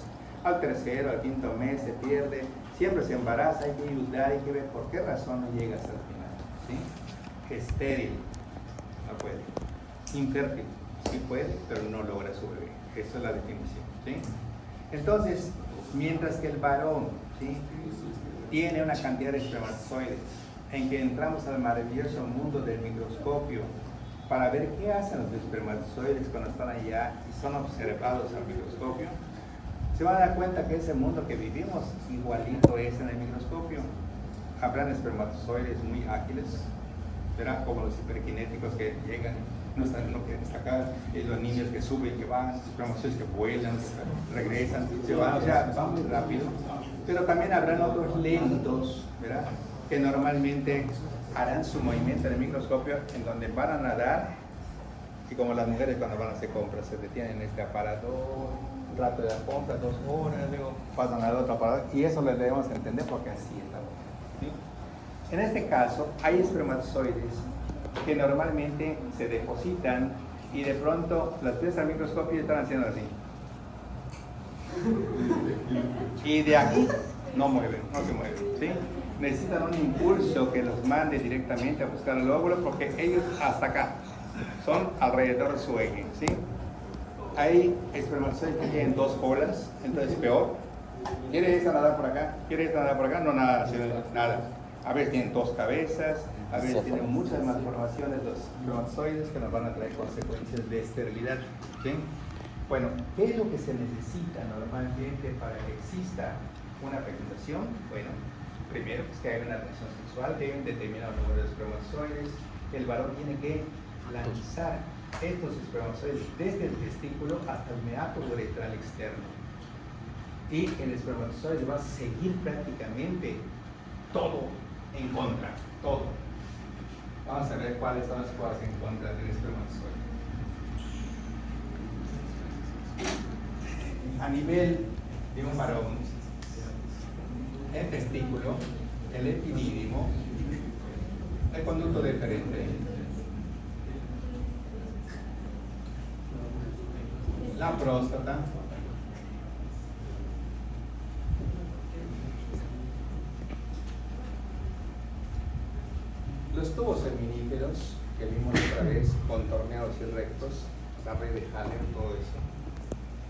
Speaker 6: Al tercero, al quinto mes se pierde, siempre se embaraza, hay que ayudar, hay que ver por qué razón no llega hasta el final, ¿sí? Estéril, no puede. Infértil, sí puede, pero no logra su bebé. Esa es la definición, ¿sí? Entonces, mientras que el varón, ¿sí?, tiene una cantidad de espermatozoides, en que entramos al maravilloso mundo del microscopio para ver qué hacen los espermatozoides cuando están allá y son observados al microscopio, se van a dar cuenta que ese mundo que vivimos igualito es en el microscopio. Habrán espermatozoides muy ágiles, verán como los hiperkinéticos que llegan, no quieren destacar, y los niños que suben, que van, los espermatozoides que vuelan, regresan, se van, o sea, van muy rápido. Pero también habrán otros lentos, ¿verdad?, que normalmente harán su movimiento en el microscopio, en donde van a nadar, y como las mujeres cuando van a hacer compras se detienen en este aparato, un rato de la compra, 2 horas, luego pasan al otro aparato, y eso les debemos entender porque así es la mujer, ¿sí? En este caso hay espermatozoides que normalmente se depositan y de pronto las ves al microscopio y están haciendo así. Y de aquí no se mueven, ¿sí? Necesitan un impulso que los mande directamente a buscar el óvulo, porque ellos hasta acá son alrededor de su eje, ¿sí? Hay espermatozoides que tienen 2 colas, entonces peor. ¿Quiere esta nadar por acá? ¿Quiere esta nadar por acá? No nada, nada. A veces tienen 2 cabezas, a veces tienen muchas malformaciones los espermatozoides que nos van a traer consecuencias de esterilidad, ¿sí? Bueno, ¿qué es lo que se necesita normalmente para que exista una fecundación? Bueno, primero pues que haya una relación sexual, que haya un determinado número de espermatozoides. El varón tiene que lanzar estos espermatozoides desde el testículo hasta el meato uretral externo. Y el espermatozoide va a seguir prácticamente todo en contra, todo.
Speaker 1: Vamos a ver cuáles son las cosas en contra del espermatozoide. A nivel de un varón, el testículo, el epidídimo, el conducto deferente, la próstata, los tubos seminíferos que vimos otra vez, contorneados y rectos, la red de Haller, todo eso.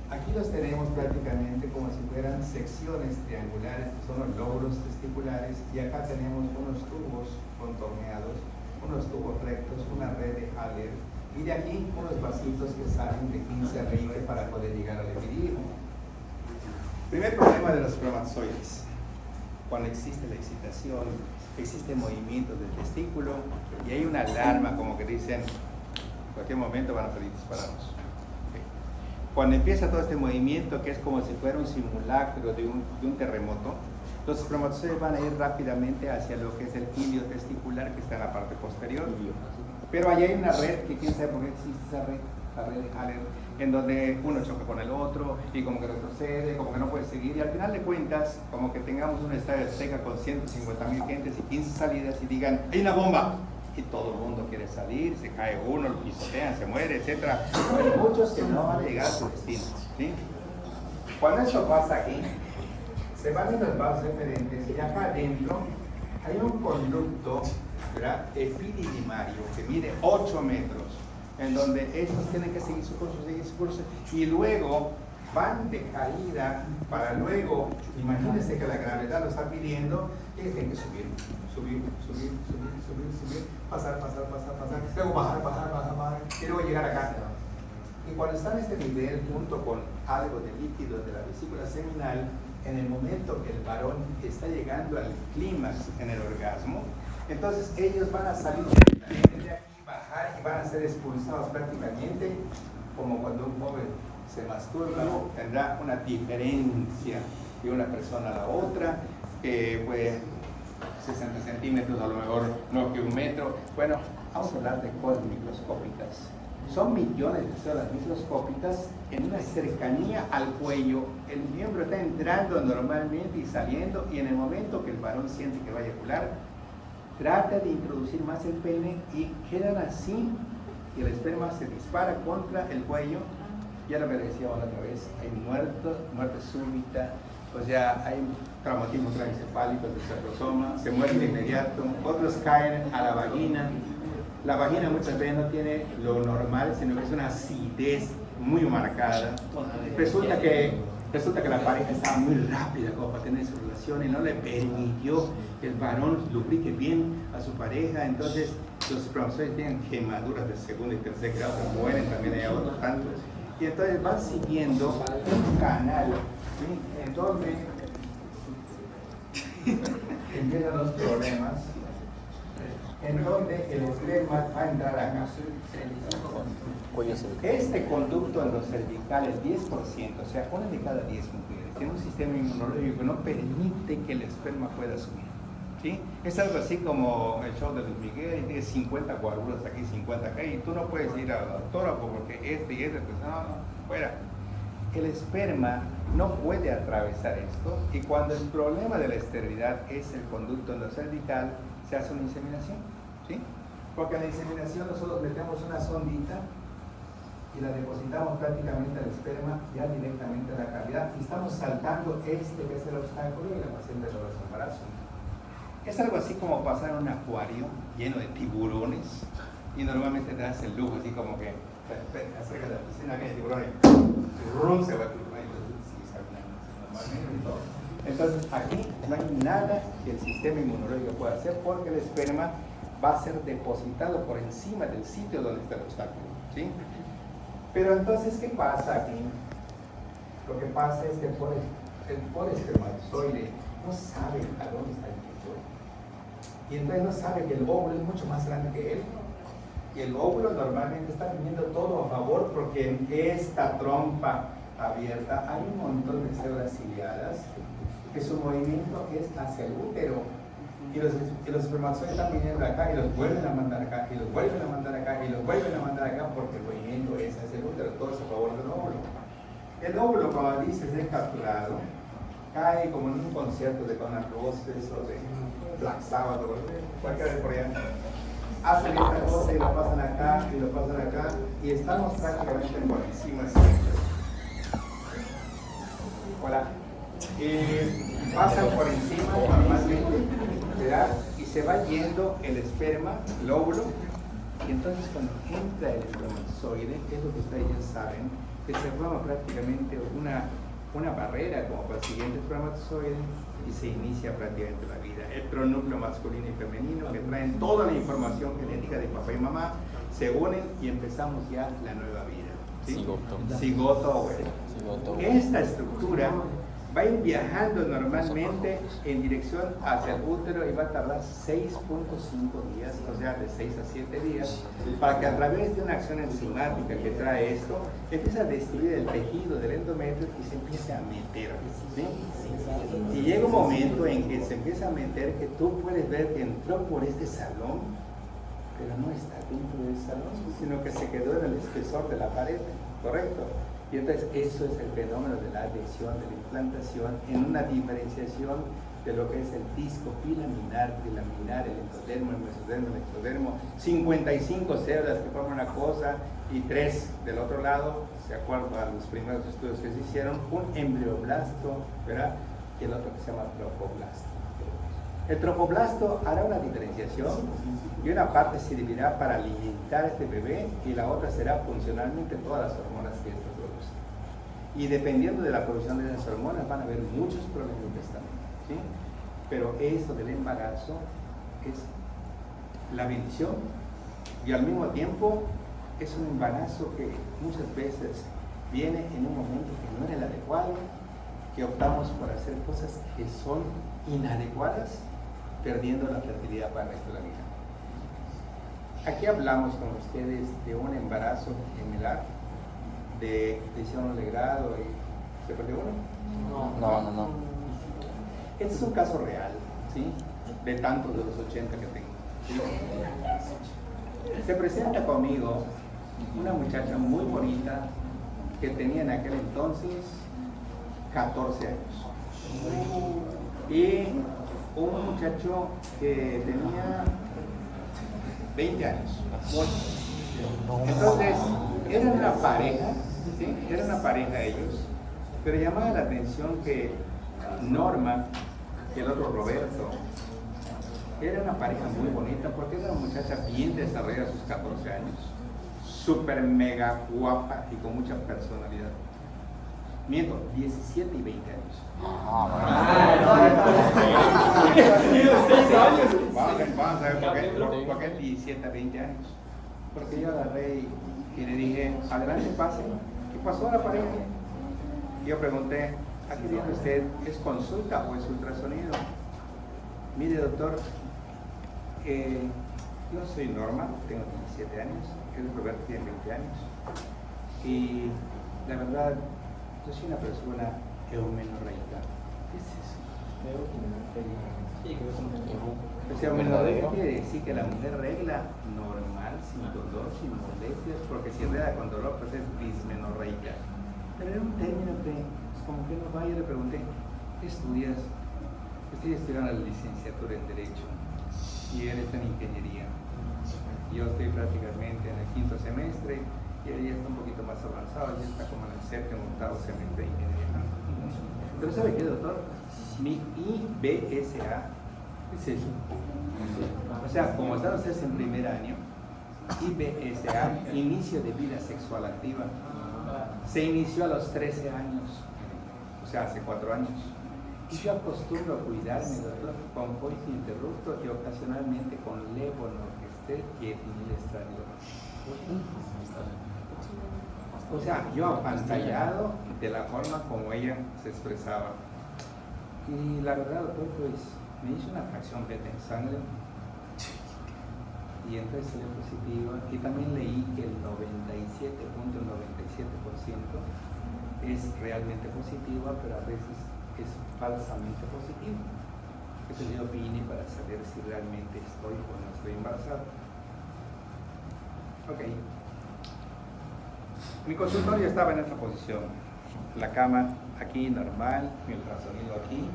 Speaker 1: Aquí los tenemos prácticamente como si fueran secciones triangulares, que son los lóbulos testiculares, y acá tenemos unos tubos contorneados, unos tubos rectos, una red de Haller, y de aquí unos vasitos que salen de 15 a 20 para poder llegar al epidídimo. Primer problema de los espermatozoides: cuando existe la excitación, existen movimientos del testículo y hay una alarma como que dicen en cualquier momento van a salir disparados. Cuando empieza todo este movimiento, que es como si fuera un simulacro de un terremoto, los espermatozoides van a ir rápidamente hacia lo que es el hilo testicular, que está en la parte posterior. Pero allá hay una red, que quién sabe por qué existe esa red, la red de Haller, en donde uno choca con el otro y como que retrocede, como que no puede seguir, y al final de cuentas, como que tengamos un estadio Azteca con 150,000 gentes y 15 salidas y digan, ¡hay una bomba! Y todo el mundo quiere salir, se cae uno, lo pisotean, se muere, etc. Hay muchos que no van a llegar a su destino, ¿sí? Cuando eso pasa aquí, se van en los vasos diferentes y acá adentro hay un conducto, ¿verdad?, epididimario que mide 8 metros, en donde estos tienen que seguir su curso, y luego van de caída para luego, imagínense que la gravedad lo está pidiendo, y tienen que subir, pasar, luego bajar, y luego llegar acá. Y cuando está en este nivel, junto con algo de líquido de la vesícula seminal, en el momento que el varón está llegando al clímax en el orgasmo, entonces ellos van a salir de aquí, bajar y van a ser expulsados prácticamente como cuando un joven se masturba, tendrá una diferencia de una persona a la otra, que pues 60 centímetros, a lo mejor no que 1 metro. Bueno, vamos a hablar de cosas microscópicas. Son millones de células microscópicas en una cercanía al cuello. El miembro está entrando normalmente y saliendo, y en el momento que el varón siente que va a eyacular, trata de introducir más el pene y quedan así, y el esperma se dispara contra el cuello. Ya lo que decía otra vez, hay muerte súbita, o sea, hay traumatismo craneoencefálico del cerrosoma, se muere de inmediato, otros caen a la vagina. La vagina muchas veces no tiene lo normal, sino que es una acidez muy marcada. Resulta que la pareja estaba muy rápida como para tener su relación y no le permitió que el varón lubrique bien a su pareja. Entonces los espermatozoides tienen quemaduras de segundo y tercer grado, que mueren también, hay otros tantos. Y entonces van siguiendo un canal, ¿sí?, en donde empiezan los problemas, en donde el esperma va a entrar acá. Este conducto en los cervicales, 10%, o sea, 1 de cada 10 mujeres, tiene un sistema inmunológico que no permite que el esperma pueda subir, ¿sí? Es algo así como el show de Luis Miguel, y tiene 50 coágulos aquí, 50 acá, y tú no puedes ir al autógrafo porque este y este, pues no, fuera. El esperma no puede atravesar esto, y cuando el problema de la esterilidad es el conducto endocervical, se hace una inseminación, ¿sí? Porque en la inseminación nosotros metemos una sondita y la depositamos prácticamente al esperma ya directamente en la cavidad, y estamos saltando que es el obstáculo, y la paciente logra su embarazo. Es algo así como pasar en un acuario lleno de tiburones, y normalmente te das el lujo así como que acerca de la piscina que hay tiburones, y se va el tiburón, normalmente. Entonces aquí no hay nada que el sistema inmunológico pueda hacer, porque el esperma va a ser depositado por encima del sitio donde está el obstáculo, ¿sí? Pero entonces, ¿qué pasa aquí? Lo que pasa es que el pobre espermatozoide no sabe a dónde está el techo, y entonces no sabe que el óvulo es mucho más grande que él, y el óvulo normalmente está viniendo todo a favor, porque en esta trompa abierta hay un montón de células ciliadas que su movimiento es hacia el útero,
Speaker 6: y los espermatozoides están viniendo acá y los vuelven a mandar acá, y los vuelven a mandar acá, y los vuelven a mandar acá, porque el movimiento es hacia el útero, todo es a favor del óvulo. El óvulo, cuando dice ser capturado, cae como en un concierto de Guns N' Roses o de Black Sabbath o cualquiera de por allá. Hacen esta cosa y lo pasan acá y lo pasan acá, y estamos prácticamente por encima siempre. Hola. Pasan por encima normalmente, ¿verdad? Y se va yendo el esperma, el óvulo, y entonces cuando entra el espermatozoide, que es lo que ustedes ya saben, que se forma prácticamente una barrera como para el siguiente espermatozoide y se inicia prácticamente la vida. El pronúcleo masculino y femenino que traen toda la información genética de papá y mamá se unen y empezamos ya la nueva vida. ¿Sí? Cigoto óvulo. Esta estructura va a ir viajando normalmente en dirección hacia el útero y va a tardar 6.5 días, o sea, de 6 a 7 días, para que a través de una acción enzimática que trae esto, empiece a destruir el tejido del endometrio y se empiece a meter. ¿Sí? Y llega un momento en que se empieza a meter que tú puedes ver que entró por este salón, pero no está dentro del salón, sino que se quedó en el espesor de la pared, ¿correcto? Y entonces eso es el fenómeno de la adhesión, de la implantación, en una diferenciación de lo que es el disco bilaminar, trilaminar, el endodermo, el mesodermo, el ectodermo, 55 células que forman una cosa y 3 del otro lado, de acuerdo a los primeros estudios que se hicieron, un embrioblasto, ¿verdad? Y el otro que se llama trofoblasto. El trofoblasto hará una diferenciación y una parte servirá para alimentar a este bebé y la otra será funcionalmente todas las hormonas que esto produce. Y dependiendo de la producción de esas hormonas van a haber muchos problemas también, ¿sí? Pero esto del embarazo es la bendición y al mismo tiempo es un embarazo que muchas veces viene en un momento que no era el adecuado, que optamos por hacer cosas que son inadecuadas, perdiendo la fertilidad para el resto de la vida. Aquí hablamos con ustedes de un embarazo gemelar, de decisión de grado y ¿se perdió uno?
Speaker 3: No.
Speaker 6: Este es un caso real, ¿sí? De tantos de los 80 que tengo. ¿Sí? Se presenta conmigo una muchacha muy bonita que tenía en aquel entonces 14 años. Y un muchacho que tenía 20 años. Entonces, eran una pareja, ¿sí? Era una pareja ellos, pero llamaba la atención que Norma y el otro Roberto, era una pareja muy bonita porque era una muchacha bien desarrollada a sus 14 años, súper mega guapa y con mucha personalidad. Miento, 17 y 20 años. Vamos a ver por qué 17 a 20 años. Porque yo agarré y le dije, adelante, pase. ¿Qué pasó a la pareja? Yo pregunté, ¿aquí viene usted? ¿Es consulta o es ultrasonido? Mire, doctor, yo soy Norma, tengo 17 años, él Roberto tiene 20 años. Y la verdad, yo soy una persona eumenorreica. ¿Qué es eso? O sea, eumenorreica quiere decir que la mujer regla normal, sin dolor, sin molestias, porque si regla con dolor, pues es dismenorreica. Pero era un término que, pues, como que no va, yo le pregunté, ¿qué estudias? Estoy estudiando la licenciatura en Derecho y él está en Ingeniería. Yo estoy prácticamente en el 5º semestre y él ya está un poquito más avanzado, ya está como en el 7º, 8º semestre de Ingeniería. Pero ¿sabe qué, doctor? Mi IBSA es eso. O sea, como están ustedes en primer año, IBSA, inicio de vida sexual activa, se inició a los 13 años, o sea, hace 4 años. Y yo acostumbro a cuidarme, doctor, con coito interrupto y ocasionalmente con levonorgestrel y etililestradol. O sea, yo apantallado de la forma como ella se expresaba. Y la verdad, doctor, pues me hizo una fracción beta en sangre y entonces salió positivo. Y también leí que el 97.97% es realmente positiva, pero a veces es falsamente positivo. que te opine para saber si realmente estoy o no estoy embarazada. Ok. Mi consultorio estaba en esta posición. La cama aquí normal, mi ultrasonido aquí,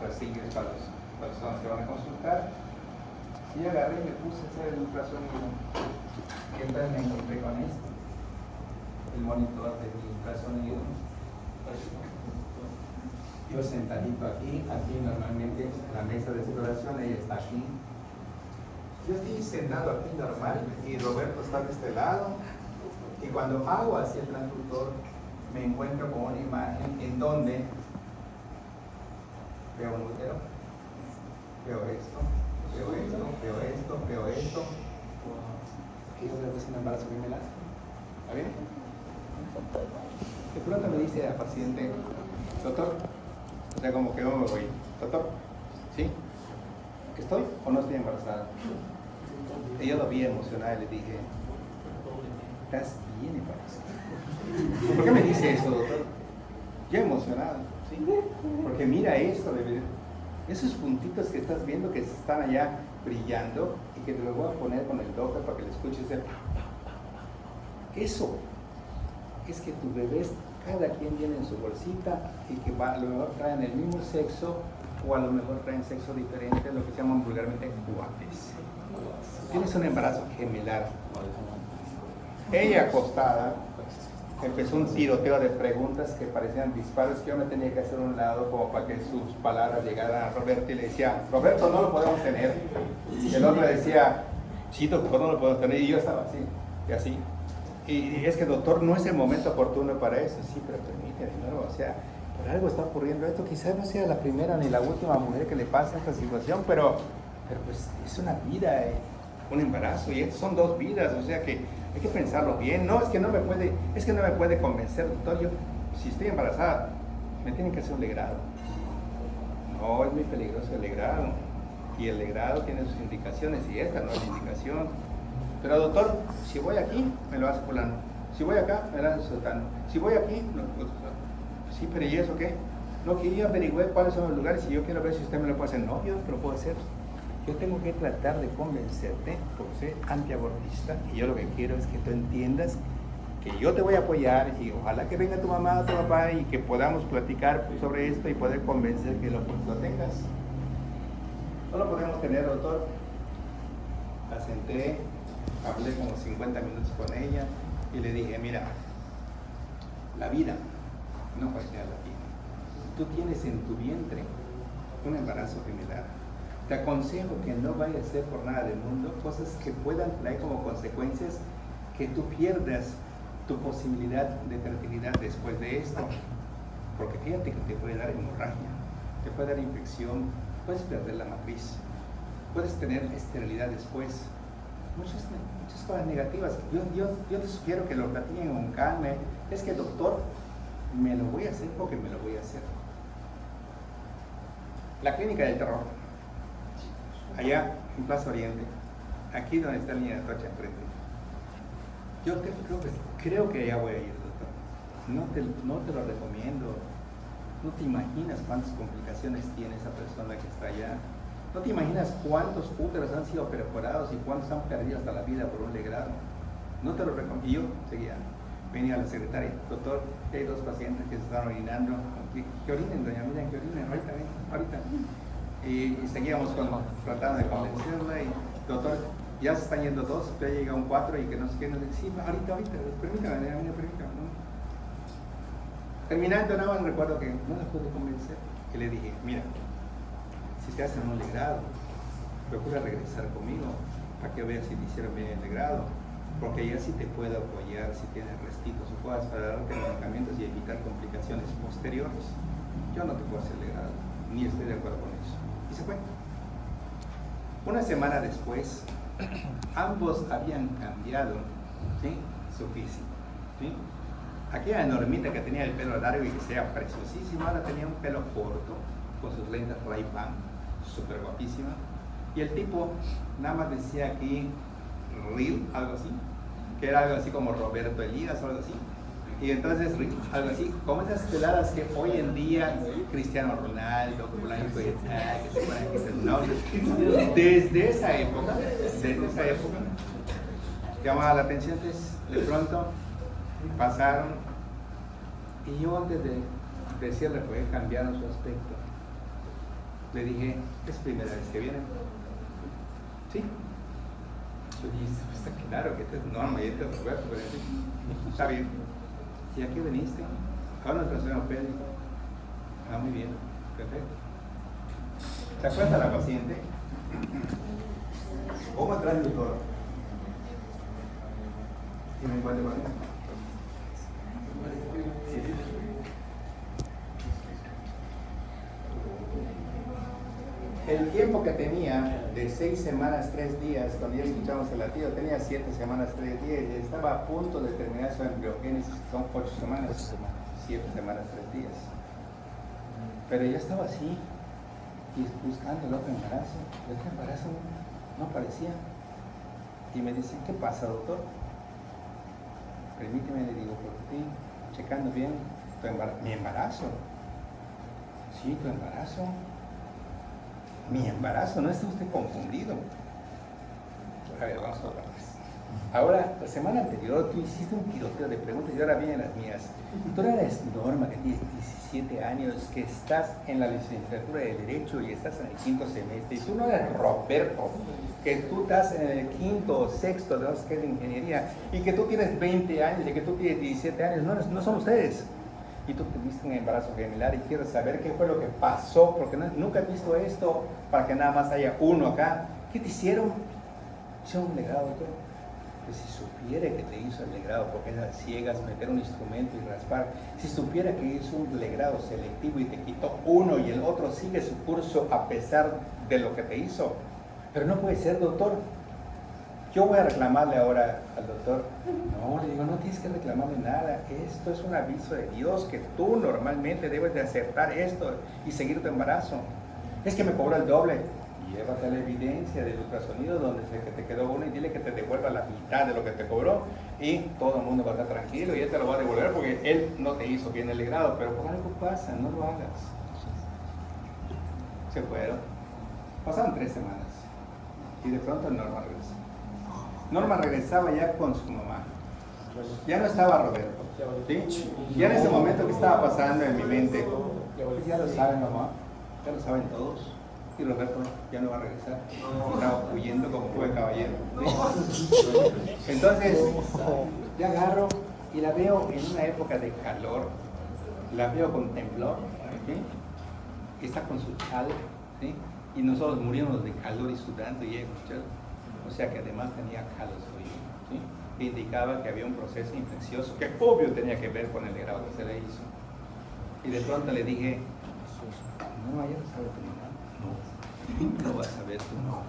Speaker 6: pasillos para las personas que van a consultar. Y agarré y me puse a hacer el ultrasonido. Y entonces me encontré con esto. El monitor de mi ultrasonido. Yo sentadito aquí normalmente la mesa de exploración, ella está aquí. Yo estoy sentado aquí normal y Roberto está de este lado. Y cuando hago hacia el transductor, me encuentro con una imagen en donde veo un útero, veo esto, veo esto, veo esto, veo esto. ¿Qué es un embarazo gemelar? ¿Está bien? De pronto me dice al paciente, doctor, o sea, como que yo me voy, doctor, ¿sí? ¿Estoy o no estoy embarazada? Y yo lo vi emocionada y le dije, estás bien embarazada. ¿Por qué me dice eso, doctor? Yo emocionado, ¿sí? Porque mira esto, esos puntitos que estás viendo que están allá brillando y que te lo voy a poner con el doctor para que le escuches el... Eso es que tus bebés, cada quien viene en su bolsita y que a lo mejor traen el mismo sexo o a lo mejor traen sexo diferente, lo que se llaman vulgarmente cuates. Tienes un embarazo gemelar. Ella acostada empezó un tiroteo de preguntas que parecían disparos que yo me tenía que hacer a un lado como para que sus palabras llegaran a Roberto y le decía, Roberto, no lo podemos tener. Y el otro le decía, sí, doctor, no lo podemos tener. Y yo estaba así, y así. Y es que, doctor, no es el momento oportuno para eso. Sí, pero permíteme, ¿no? O sea, por algo está ocurriendo esto. Quizás no sea la primera ni la última mujer que le pasa esta situación, pero pues es una vida, un embarazo, y estos son 2 vidas, o sea que hay que pensarlo bien. No, es que no me puede convencer, doctor. Yo, si estoy embarazada, me tienen que hacer un legrado. No, es muy peligroso el legrado. Y el legrado tiene sus indicaciones, y esta no es la indicación. Pero doctor, si voy aquí, me lo hace fulano. Si voy acá, me lo hace sultano. Si voy aquí, no, pues, sí, pero ¿y eso qué? No, que yo averigüe cuáles son los lugares y yo quiero ver si usted me lo puede hacer. No, yo no te lo puedo hacer. Yo tengo que tratar de convencerte, porque soy antiabortista, y yo lo que quiero es que tú entiendas que yo te voy a apoyar y ojalá que venga tu mamá o tu papá y que podamos platicar sobre esto y poder convencer que lo tengas. No lo podemos tener, doctor. La senté, hablé como 50 minutos con ella y le dije, mira, la vida no cualquiera la tiene. Tú tienes en tu vientre un embarazo gemelar. Te aconsejo que no vayas a hacer por nada del mundo cosas que puedan traer como consecuencias que tú pierdas tu posibilidad de fertilidad después de esto. Porque fíjate que te puede dar hemorragia, te puede dar infección, puedes perder la matriz, puedes tener esterilidad después. Muchas cosas negativas. Yo te sugiero que lo platiquen con calma. Es que, doctor, me lo voy a hacer porque me lo voy a hacer. La clínica del terror, allá en Plaza Oriente, aquí donde está la línea de Atocha enfrente. Yo creo que allá voy a ir, doctor. No te lo recomiendo. No te imaginas cuántas complicaciones tiene esa persona que está allá. No te imaginas cuántos úteros han sido perforados y cuántos han perdido hasta la vida por un legrado. No te lo recomiendo. Y yo seguía, venía a la secretaria, doctor, hay 2 pacientes que se están orinando. Que orinen, doña Miriam, que orinen, ahorita. Y seguíamos tratando de convencerla y, doctor, ya se están yendo 2, ya llega un 4 y que no sé qué, nos dice, sí, ahorita, permítame, permítame. Terminando, nada más recuerdo que no la pude convencer. Y le dije, mira, si te hacen un legrado, procura regresar conmigo a que veas si te hicieron bien el legrado, porque ya sí te puedo apoyar si tienes restitos o puedas para darte medicamentos y evitar complicaciones posteriores. Yo no te puedo hacer legrado, ni estoy de acuerdo con eso. Y se fue. Una semana después, ambos habían cambiado, ¿sí?, su físico, ¿sí? Aquella Normita que tenía el pelo largo y que sea preciosísima, ahora tenía un pelo corto, con sus lentes Ray-Ban, súper guapísima. Y el tipo nada más decía aquí, Real, algo así, que era algo así como Roberto Elías o algo así. Y entonces, algo así, como esas peladas que hoy en día, Cristiano Ronaldo, Fulano de Tal, que se ponen aquí, no, desde esa época, llamaba la atención, entonces, de pronto, pasaron, y yo antes de decirle que cambiaron su aspecto, le dije, es primera vez que vienen. Sí. Yo dije, está claro que este es Norma y este es Roberto, pero sí, está bien. ¿Y aquí veniste? Ahora nos transferimos Pedro. Ah, muy bien, perfecto. ¿Se acuerda la paciente? ¿Cómo atrás del toro? ¿Y me encuentro con ella? Sí. El tiempo que tenía de 6 semanas, 3 días, donde ya escuchamos el latido, tenía 7 semanas, 3 días y estaba a punto de terminar su embriogénesis, son 8 semanas, 7 semanas, 3 días. Pero ya estaba así, y buscando el otro embarazo. El otro embarazo no aparecía. Y me dicen, ¿qué pasa, doctor? Permíteme, le digo, porque estoy checando bien mi embarazo. Sí, tu embarazo. Mi embarazo, no está usted confundido. A ver, vamos a otra vez. Ahora, la semana anterior tú hiciste un tiroteo de preguntas y ahora vienen las mías. Tú eres Norma, que tienes 17 años, que estás en la licenciatura de Derecho y estás en el 5º semestre. Y tú no eres Roberto, que tú estás en el 5º o 6º de Ingeniería y que tú tienes 20 años y que tú tienes 17 años. No son ustedes. Y tú tuviste un embarazo gemelar y quieres saber qué fue lo que pasó, porque nunca he visto esto para que nada más haya uno acá. ¿Qué te hicieron? Hicieron un legrado, doctor. Pues si supiera que te hizo el legrado, porque esas ciegas, meter un instrumento y raspar, si supiera que hizo un legrado selectivo y te quitó uno y el otro sigue su curso a pesar de lo que te hizo. Pero no puede ser, doctor. Yo voy a reclamarle ahora al doctor. No, le digo, no tienes que reclamarle nada. Esto es un aviso de Dios que tú normalmente debes de aceptar esto y seguir tu embarazo. Es que me cobró el doble. Llévate la evidencia del ultrasonido donde sé que te quedó uno y dile que te devuelva la mitad de lo que te cobró y todo el mundo va a estar tranquilo y él te lo va a devolver porque él no te hizo bien el legrado, pero por algo pasa, no lo hagas. Se fueron. Pasaron 3 semanas y de pronto Norma regresó. Norma regresaba ya con su mamá. Ya no estaba Roberto. ¿Sí? Ya en ese momento que estaba pasando en mi mente, pues ya lo saben, mamá, ya lo saben todos. Y Roberto ya no va a regresar. Estaba huyendo como fue caballero. ¿Sí? Entonces, ya agarro y la veo en una época de calor. La veo con temblor. ¿Sí? Está con su chal. ¿Sí? Y nosotros muriendo de calor y sudando y ella, o sea que además tenía calosfrío, ¿sí? Que indicaba que había un proceso infeccioso que obvio tenía que ver con el legrado que se le hizo. Y de pronto le dije, no, ya lo sabe tu mamá. No, no vas a ver tu mamá.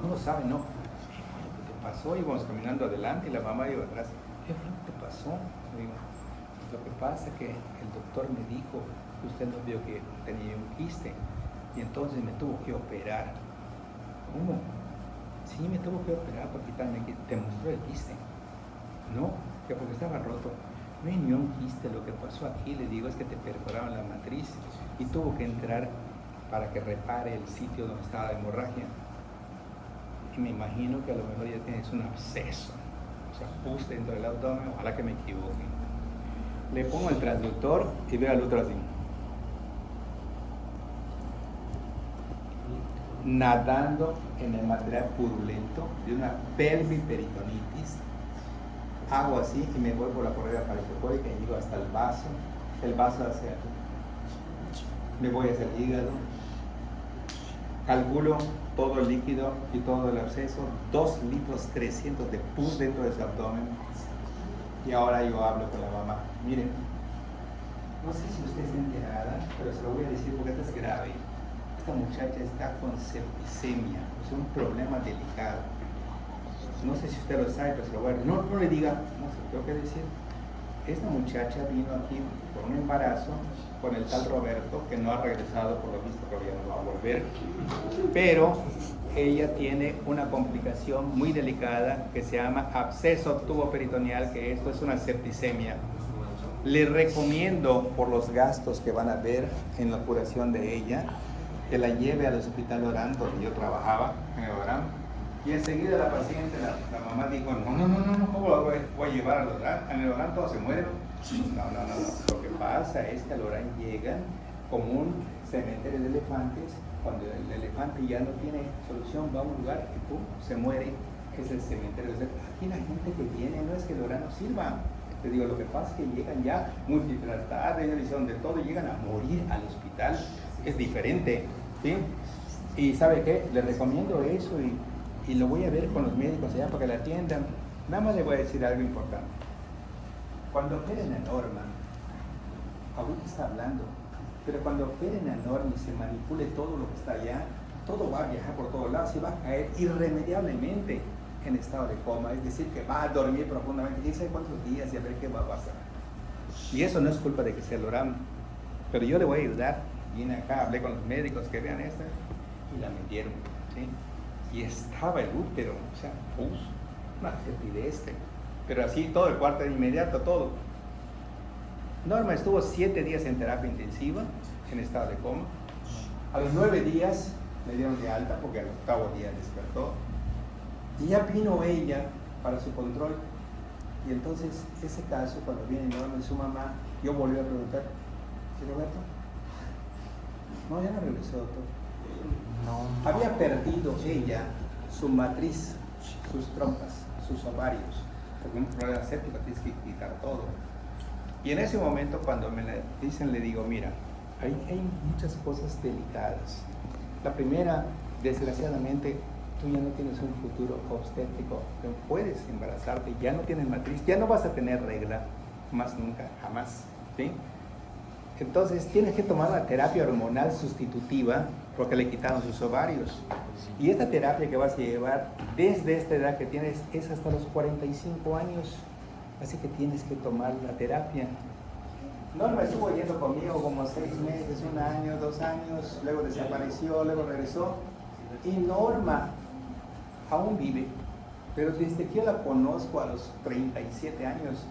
Speaker 6: No lo sabe, no. ¿Qué fue lo que te pasó? Íbamos caminando adelante y la mamá iba atrás. ¿Qué fue lo que te pasó? Le digo, lo que pasa es que el doctor me dijo que usted no vio que tenía un quiste y entonces me tuvo que operar. ¿Cómo? Sí, me tuvo que operar para quitarme. ¿Te mostró el quiste? No, que porque estaba roto. No hay ni un quiste. Lo que pasó aquí, le digo, es que te perforaron la matriz y tuvo que entrar para que repare el sitio donde estaba la hemorragia. Y me imagino que a lo mejor ya tienes un absceso, o sea, pus dentro del abdomen. Ojalá que me equivoque. Le pongo el transductor y veo al otro así. Nadando en el material purulento de una pelviperitonitis. Hago así y me voy por la correa parahipocórica y llego hasta el vaso hacia, me voy hacia el hígado, calculo todo el líquido y todo el absceso, 2 litros 300 de pus dentro de su abdomen. Y ahora yo hablo con la mamá. Miren, no sé si usted está enterada, pero se lo voy a decir porque esto es grave. Esta muchacha está con septicemia, es un problema delicado. No sé si usted lo sabe, pero se lo voy a decir. No le diga, no se lo tengo que decir. Esta muchacha vino aquí por un embarazo con el tal Roberto, que no ha regresado, por lo visto todavía no va a volver. Pero ella tiene una complicación muy delicada que se llama absceso tuboperitoneal, que esto es una septicemia. Le recomiendo, por los gastos que van a ver en la curación de ella, que la lleve al hospital Orán, donde yo trabajaba, en el Orán. Y enseguida la paciente, la mamá dijo, no, ¿cómo la voy a llevar al Orán? En el Orán todos se mueren. No. Lo que pasa es que al Orán llegan como un cementerio de elefantes. Cuando el elefante ya no tiene solución, va a un lugar y pum, se muere. Es el cementerio. Aquí la gente que viene no es que el Orán no sirva. Te digo, lo que pasa es que llegan ya multitratadas, de todo, llegan a morir al hospital. Es diferente, ¿sí? Y ¿sabe qué? Le recomiendo eso y lo voy a ver con los médicos allá para que la atiendan. Nada más le voy a decir algo importante. Cuando operen a Norma, ahorita está hablando, pero cuando operen a Norma y se manipule todo lo que está allá, todo va a viajar por todos lados y va a caer irremediablemente en estado de coma, es decir, que va a dormir profundamente, quién sabe cuántos días y a ver qué va a pasar. Y eso no es culpa de que sea el Orán, pero yo le voy a ayudar. Vine acá, hablé con los médicos que vean esta y la metieron, ¿sí? Y estaba el útero, o sea, una fertilidad, pero así todo el cuarto de inmediato, todo. Norma estuvo 7 días en terapia intensiva, en estado de coma. A los 9 días le dieron de alta porque al 8º día despertó. Y ya vino ella para su control. Y entonces, ese caso, cuando viene Norma y su mamá, yo volví a preguntar, ¿sí, Roberto? No, ya no regresó, doctor. No. Había perdido ella su matriz, sus trompas, sus ovarios, porque un problema séptico tienes que quitar todo. Y en ese momento, cuando me dicen, le digo, mira, hay muchas cosas delicadas. La primera, desgraciadamente, tú ya no tienes un futuro obstétrico, no puedes embarazarte, ya no tienes matriz, ya no vas a tener regla, más nunca, jamás, ¿sí? Entonces tienes que tomar la terapia hormonal sustitutiva porque le quitaron sus ovarios. Y esta terapia que vas a llevar desde esta edad que tienes es hasta los 45 años. Así que tienes que tomar la terapia. Norma estuvo yendo conmigo como 6 meses, 1 año, 2 años, luego desapareció, luego regresó. Y Norma aún vive, pero desde que yo la conozco a los 37 años,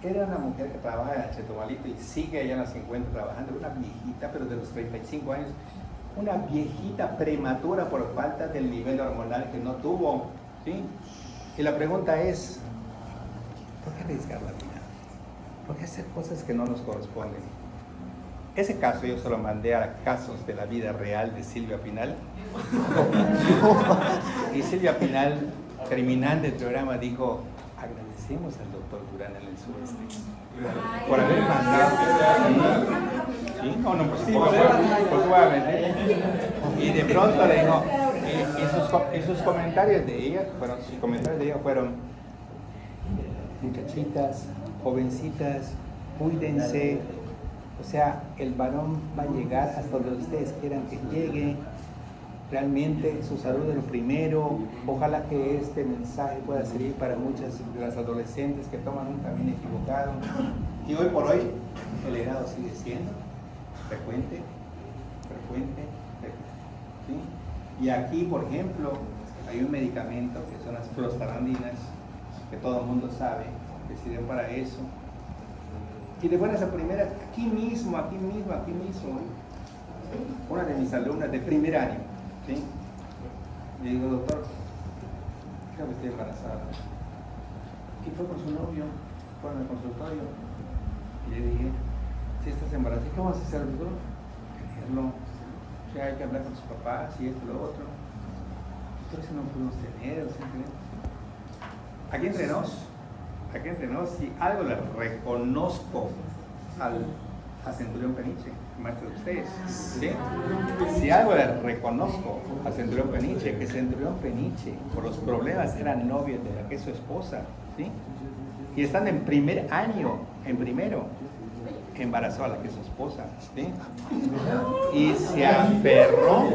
Speaker 6: era una mujer que trabaja en Chetumalito y sigue allá en las 50 trabajando, una viejita, pero de los 35 años, una viejita prematura por falta del nivel hormonal que no tuvo, ¿sí? Y la pregunta es, ¿por qué arriesgar la vida? ¿Por qué hacer cosas que no nos corresponden? Ese caso yo se lo mandé a Casos de la Vida Real de Silvia Pinal. Y Silvia Pinal, terminando el programa, dijo, agradecemos al doctor Durán en el sureste por haber mandado. ¿Sí? No, pues suavemente. Y de pronto le dijo, y sus comentarios de ella fueron, muchachitas, jovencitas, cuídense. O sea, el varón va a llegar hasta donde ustedes quieran que llegue. Realmente su salud es lo primero. Ojalá que este mensaje pueda servir para muchas de las adolescentes que toman un camino equivocado. Y hoy por hoy el herado sigue siendo frecuente, ¿sí? Y aquí, por ejemplo, hay un medicamento que son las prostaglandinas, que todo el mundo sabe que sirven para eso. Y de buenas a primeras, aquí mismo, una de mis alumnas de primer año, ¿sí? Le digo, doctor, creo que estoy embarazada. Y fue con su novio, fue en el consultorio. Y le dije, si estás embarazada, ¿qué vamos a hacer, doctor? Tenerlo. O sea, hay que hablar con tus papás y esto y lo otro. Doctor, eso no podemos tener, Aquí entre nos, si algo le reconozco a Centurión Peniche, maestro de ustedes, ¿sí? Si algo le reconozco a Centurión Peniche, que Centurión Peniche, por los problemas, era novio de la que es su esposa, ¿sí? Y están en primero, embarazó a la que es su esposa, ¿sí? Y se aferró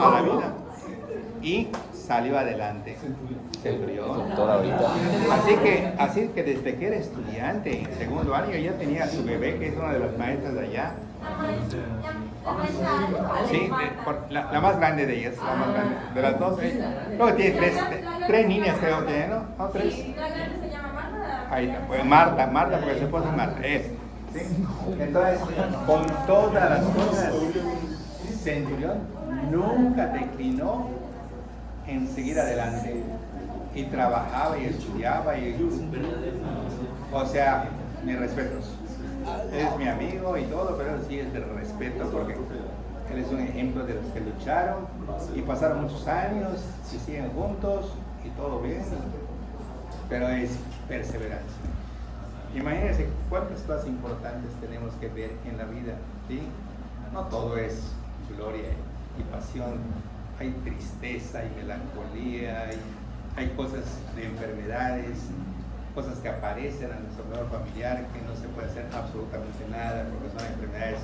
Speaker 6: a la vida y salió adelante.
Speaker 3: Doctor, ahorita.
Speaker 6: Así que desde que era estudiante, en segundo año, ya tenía a su bebé, que es una de las maestras de allá. Sí, la más grande de ellas, la más grande. De las dos, luego tiene tres niñas, creo que, ¿no? ¿No? 3.
Speaker 5: Sí, la grande se llama Marta,
Speaker 6: Ahí está, pues Marta, porque su esposa es Marta, es. ¿Sí? Entonces, con todas las cosas, Centurión nunca declinó en seguir adelante. Y trabajaba y estudiaba o sea, mis respetos. Es mi amigo y todo, pero sí es de respeto porque él es un ejemplo de los que lucharon y pasaron muchos años y siguen juntos y todo bien, pero es perseverancia. Imagínense cuántas cosas importantes tenemos que ver en la vida, ¿sí? No todo es gloria y pasión, hay tristeza y melancolía, hay cosas de enfermedades, cosas que aparecen a nuestro lado familiar que no se puede hacer absolutamente nada porque son enfermedades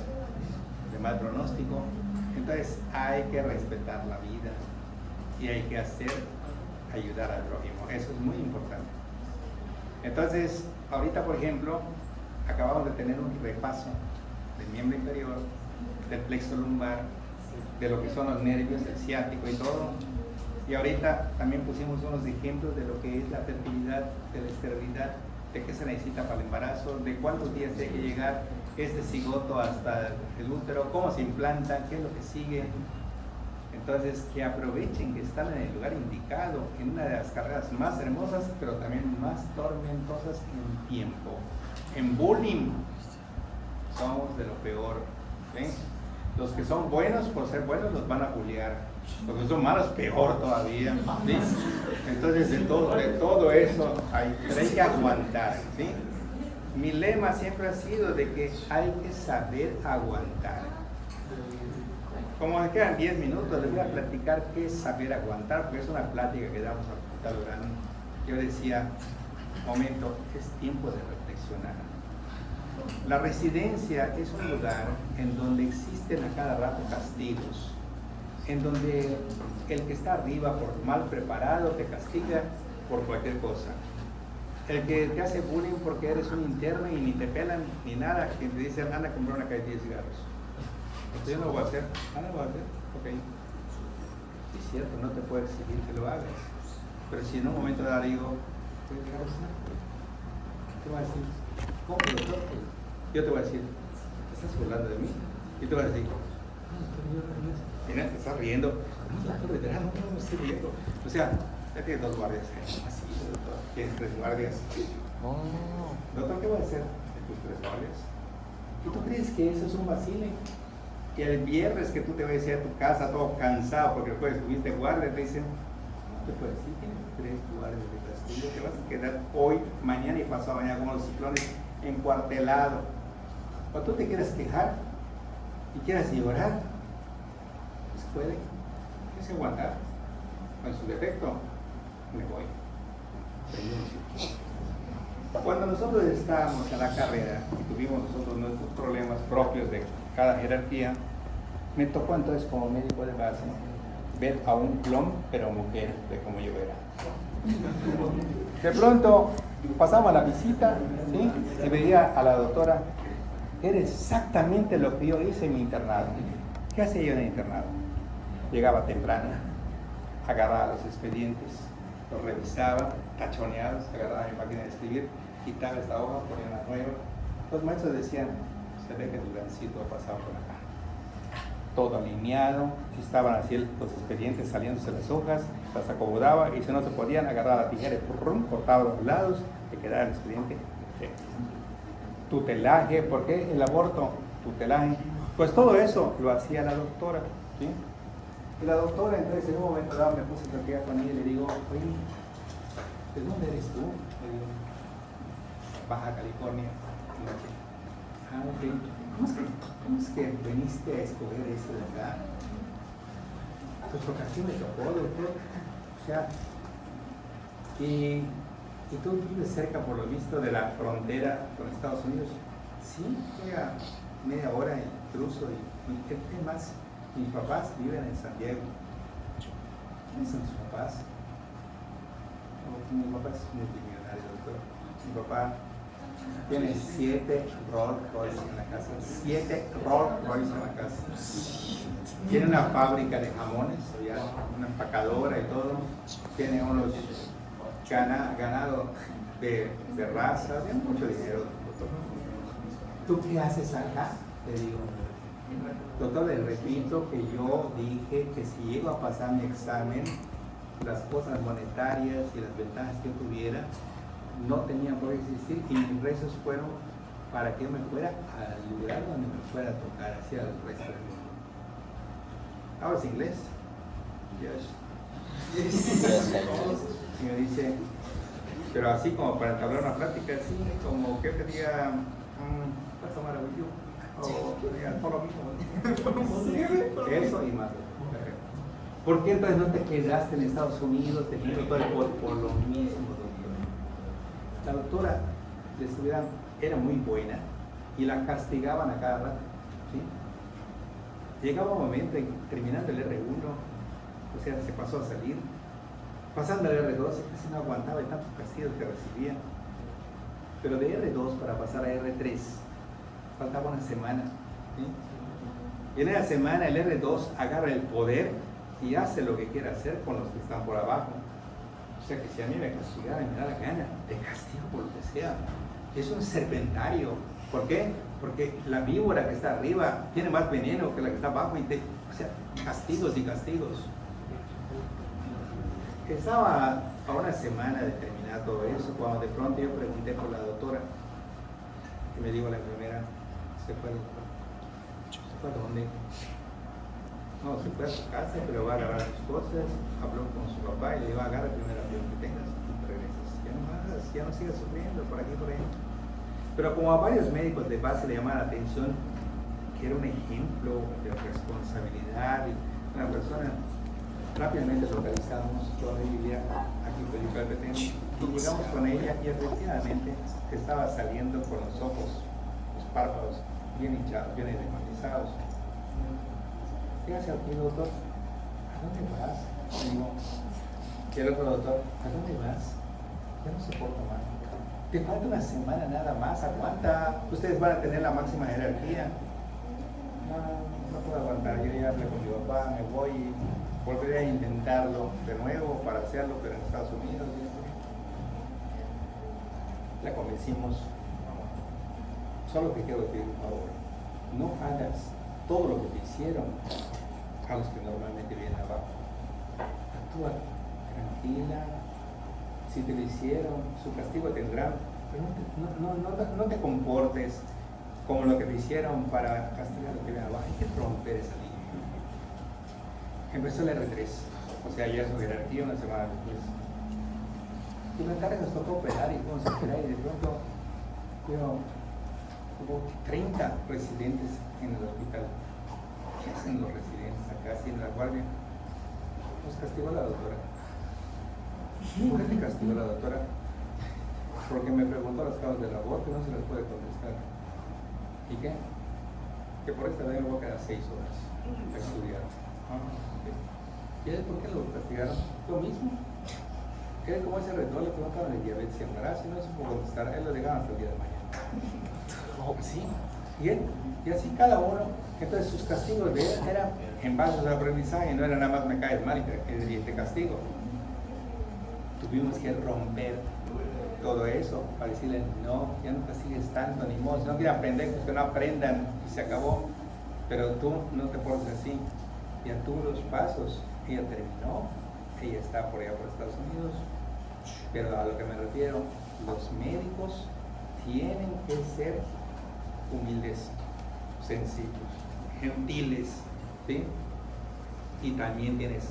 Speaker 6: de mal pronóstico. Entonces hay que respetar la vida y hay que ayudar al prójimo. Eso es muy importante. Entonces, ahorita por ejemplo, acabamos de tener un repaso del miembro inferior, del plexo lumbar, de lo que son los nervios, el ciático y todo. Y ahorita también pusimos unos ejemplos de lo que es la fertilidad, de la esterilidad, de qué se necesita para el embarazo, de cuántos días hay que llegar este cigoto hasta el útero, cómo se implanta, qué es lo que sigue. Entonces, que aprovechen que están en el lugar indicado, en una de las carreras más hermosas, pero también más tormentosas en tiempo. En bullying somos de lo peor. ¿Sí? Los que son buenos, por ser buenos, los van a bullear. Los que son malos, peor todavía. ¿Sí? Entonces, de todo eso hay que aguantar. ¿Sí? Mi lema siempre ha sido de que hay que saber aguantar. Como me quedan 10 minutos, les voy a platicar qué es saber aguantar, porque es una plática que damos a Lorán. Yo decía, momento, es tiempo de reflexionar. La residencia es un lugar en donde existen a cada rato castigos, en donde el que está arriba por mal preparado te castiga por cualquier cosa. El que te hace bullying porque eres un interno y ni te pelan ni nada, que te dice anda a comprar una cajetilla de cigarros. Yo no lo voy a hacer, no lo voy a hacer, ok. Es cierto, no te puedo exigir que lo hagas, pero si en un momento dado digo, ¿qué te voy a decir? ¿Cómo lo toco? Yo te voy a decir, ¿te estás burlando de mí? Y te voy a decir, mira, te estás riendo. ¿Cómo estás veterano? No me estoy riendo. O sea, ya tienes 2 guardias. Así, doctor. Tienes 3 guardias. Doctor, ¿qué voy a hacer de tus 3 guardias? ¿Y tú crees que eso es un vacile? Que el viernes que tú te vas a ir a tu casa todo cansado porque el jueves tuviste guardia, te dicen, no te puedes decir, tienes 3 guardias de castigo, te vas a quedar hoy, mañana y pasado mañana como los ciclones encuartelado. O tú te quieres quejar y quieras llorar, pues puede, tienes que aguantar. Con su defecto, me voy. Cuando nosotros estábamos en la carrera y tuvimos nosotros nuestros problemas propios de cada jerarquía, me tocó entonces como médico de base ver a un clon, pero mujer, de como yo era. De pronto pasamos la visita, ¿sí? Y veía a la doctora, era exactamente lo que yo hice en mi internado. ¿Qué hacía yo en el internado? Llegaba temprano, agarraba los expedientes, los revisaba, tachoneados, agarraba mi máquina de escribir, quitaba esta hoja, ponía una nueva. Los maestros decían, se ve que Durancito ha pasado por acá. Todo alineado, si estaban así los expedientes saliéndose las hojas, las acomodaba y si no se podían, agarraba la tijera y cortaba los lados y quedaba el expediente perfecto. Tutelaje, ¿por qué el aborto? Tutelaje. Pues todo eso lo hacía la doctora, ¿sí? Y la doctora entonces en un momento dado me puse a platicar con ella y le digo, oye, ¿de dónde eres tú? Le digo, Baja California. Ah, ok. ¿Cómo es que viniste a escoger esto de acá? Pues porque así me tocó, doctor. O sea, y tú vives cerca, por lo visto, de la frontera con Estados Unidos. Sí, llega media hora en cruzo y ¿qué más? Mis papás viven en San Diego. ¿Quiénes son sus papás? Mi papá es multimillonario, doctor. Mi papá tiene 7 Rolls Royce en la casa. 7 Rolls Royce en la casa. Tiene una fábrica de jamones, una empacadora y todo. Tiene unos ganado de raza, de mucho dinero, doctor. ¿Tú qué haces acá? Le digo, doctor, le repito que yo dije que si llego a pasar mi examen, las cosas monetarias y las ventajas que yo tuviera no tenían por qué existir, y mis rezos fueron para que yo me fuera al lugar donde me fuera a tocar, hacia el resto del mundo. ¿Hablas inglés? Yes. Y me dice, pero así como para entablar una plática, así como que te diga, what's the matter with you? O te diga, follow me. Eso y más. ¿Por qué entonces no te quedaste en Estados Unidos teniendo todo el por lo mismo, doctor? La doctora era muy buena y la castigaban a cada rato, ¿sí? Llegaba un momento en que, terminando el R1, o sea, se pasó a salir, pasando al R2, casi no aguantaba de tantos castigos que recibía. Pero de R2 para pasar a R3 faltaba una semana, ¿sí? Y en esa semana el R2 agarra el poder y hace lo que quiera hacer con los que están por abajo. O sea que si a mí me castigaran y me da la gana, te castigo por lo que sea. Es un serpentario. ¿Por qué? Porque la víbora que está arriba tiene más veneno que la que está abajo, o sea, castigos y castigos. Estaba a una semana de terminar todo eso, cuando de pronto yo pregunté por la doctora, y me dijo la enfermera, ¿se fue, doctor? ¿Se fue a dónde? No, se fue a su casa, pero va a agarrar sus cosas, habló con su papá y le dijo, agarra el primer avión que tengas y te regresas. Ya no sigas sufriendo por aquí, por ahí. Pero como a varios médicos de base le llamaba la atención que era un ejemplo de responsabilidad y una persona, rápidamente localizamos, todavía vivía aquí en Felipe Alpetén, y llegamos con ella y efectivamente estaba saliendo con los ojos, los párpados bien hinchados, bien edematizados. ¿Qué hace aquí, doctor? ¿A dónde vas? Le digo, y el otro doctor, ¿a dónde vas? Ya no soporto más. Te falta una semana nada más, aguanta. Ustedes van a tener la máxima jerarquía. No puedo aguantar. Yo ya hablé con mi papá, me voy y volveré a intentarlo de nuevo para hacerlo, pero en Estados Unidos. La convencimos. Solo te quiero pedir un favor. No hagas todo lo que te hicieron a los que normalmente vienen abajo. Actúa tranquila. Si te lo hicieron, su castigo tendrán, pero no te comportes como lo que te hicieron para castigar lo que viene abajo. Hay que romper esa línea. Empezó el R3, o sea, ya su jerarquía una semana después. Y la tarde nos tocó operar y fuimos a operar y de pronto hubo 30 residentes en el hospital. ¿Qué hacen los residentes acá, así en la guardia? Nos castigó la doctora. ¿Por qué te castigó la doctora? Porque me preguntó las causas del aborto y no se las puede contestar. ¿Y qué? Que por esta vez me voy a quedar 6 horas a estudiar. ¿Y por qué lo castigaron? Lo mismo. Era como ese retorno, le preguntaban de diabetes y embarazo y no supo contestar. Él lo dejaban hasta el día de mañana. Sí. Y así cada uno. Entonces sus castigos de él eran en base al aprendizaje, no era nada más me caes mal y te castigo. Tuvimos que romper todo eso para decirle, no, ya no castigues tanto, ni modo, si no quieren aprender, pues que no aprendan y se acabó. Pero tú no te portes así. Ya tuvo los pasos, ella terminó, ella está por allá por Estados Unidos, pero a lo que me refiero, los médicos tienen que ser humildes, sencillos, gentiles, ¿sí? Y también tienes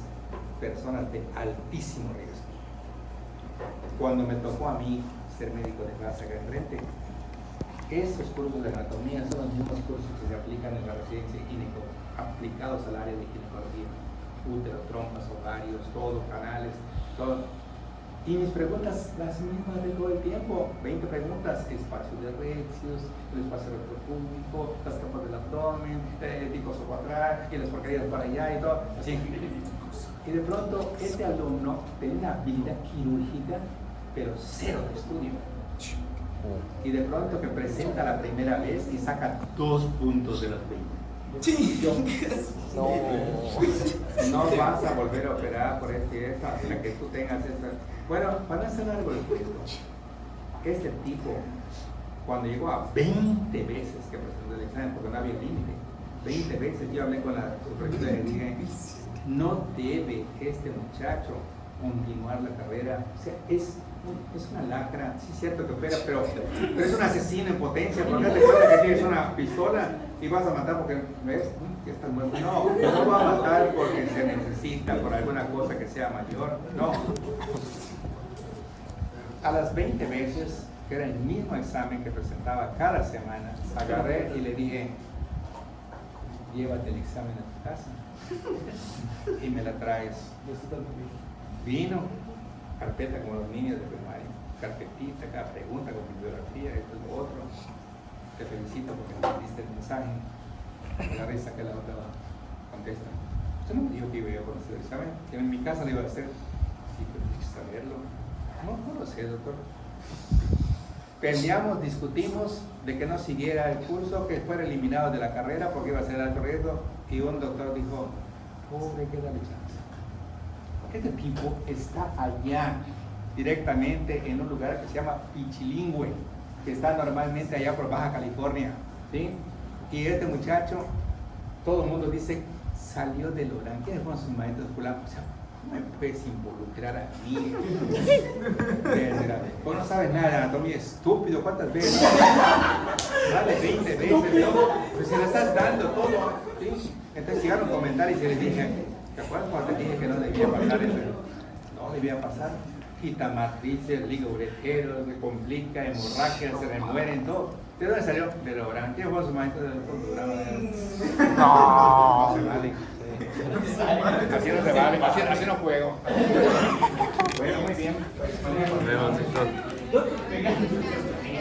Speaker 6: personas de altísimo riesgo. Cuando me tocó a mí ser médico de clase acá enfrente, estos cursos de anatomía son los mismos cursos que se aplican en la residencia de gineco, aplicados al área de ginecología, útero, trompas, ovarios, todo, canales, todo. Y mis preguntas, las mismas de todo el tiempo, 20 preguntas, espacio de reccios, el espacio rectopúbico, las capas del abdomen, el picoso cuadral, y las porquerías para allá y todo, así. Y de pronto este alumno tenía una habilidad quirúrgica, pero cero de estudio. Y de pronto que presenta la primera vez y saca 2 puntos de los 20. Sí. No vas a volver a operar por esto y esto hasta que tú tengas esa. Bueno, para no hacer algo el cuento, este tipo, cuando llegó a 20 veces que presentó el examen, porque no había límite, 20 veces, yo hablé con la supervisora y le dije, no debe este muchacho continuar la carrera. O sea, es una lacra, sí es cierto que opera, pero es un asesino en potencia, porque te cuenta que tienes una pistola y vas a matar porque, ¿ves? Ya estás muerto. No va a matar porque se necesita, por alguna cosa que sea mayor, no. A las 20 veces, que era el mismo examen que presentaba cada semana, agarré y le dije, llévate el examen a tu casa y me la traes. Vino, carpeta como los niños de primaria, carpetita, cada pregunta con bibliografía, esto es lo otro. Te felicito porque me diste el mensaje. Agarré y saqué la otra, contesta. Usted no me dijo que iba a conocer el examen, que en mi casa lo iba a hacer. Sí, pero tienes que saberlo. No lo sé, doctor. Peleamos, discutimos de que no siguiera el curso, que fuera eliminado de la carrera porque iba a ser alto riesgo, y un doctor dijo, pobre, que dale chance. Este tipo está allá, directamente en un lugar que se llama Pichilingüe, que está normalmente allá por Baja California, ¿sí? Y este muchacho, todo el mundo dice, salió del Orán. ¿Quiénes fueron sus maestros fulano? O sea, ¿cómo me puedes involucrar a mí? Vos no sabes nada de anatomía, estúpido, ¿cuántas veces? Dale 20 veces, ¿no? Pues se la estás dando todo, ¿sí? Entonces llegaron comentarios y les dije, ¿te acuerdas cuando te dije que no debía pasar eso? No debía pasar. Quita matrices, liga uretero, se complica, hemorragia, se le mueren, todo. ¿De dónde salió? De Lorán. ¿Quién fue su maestro del doctorado? No se vale. Así no se vale, así no juego. Bueno, muy bien.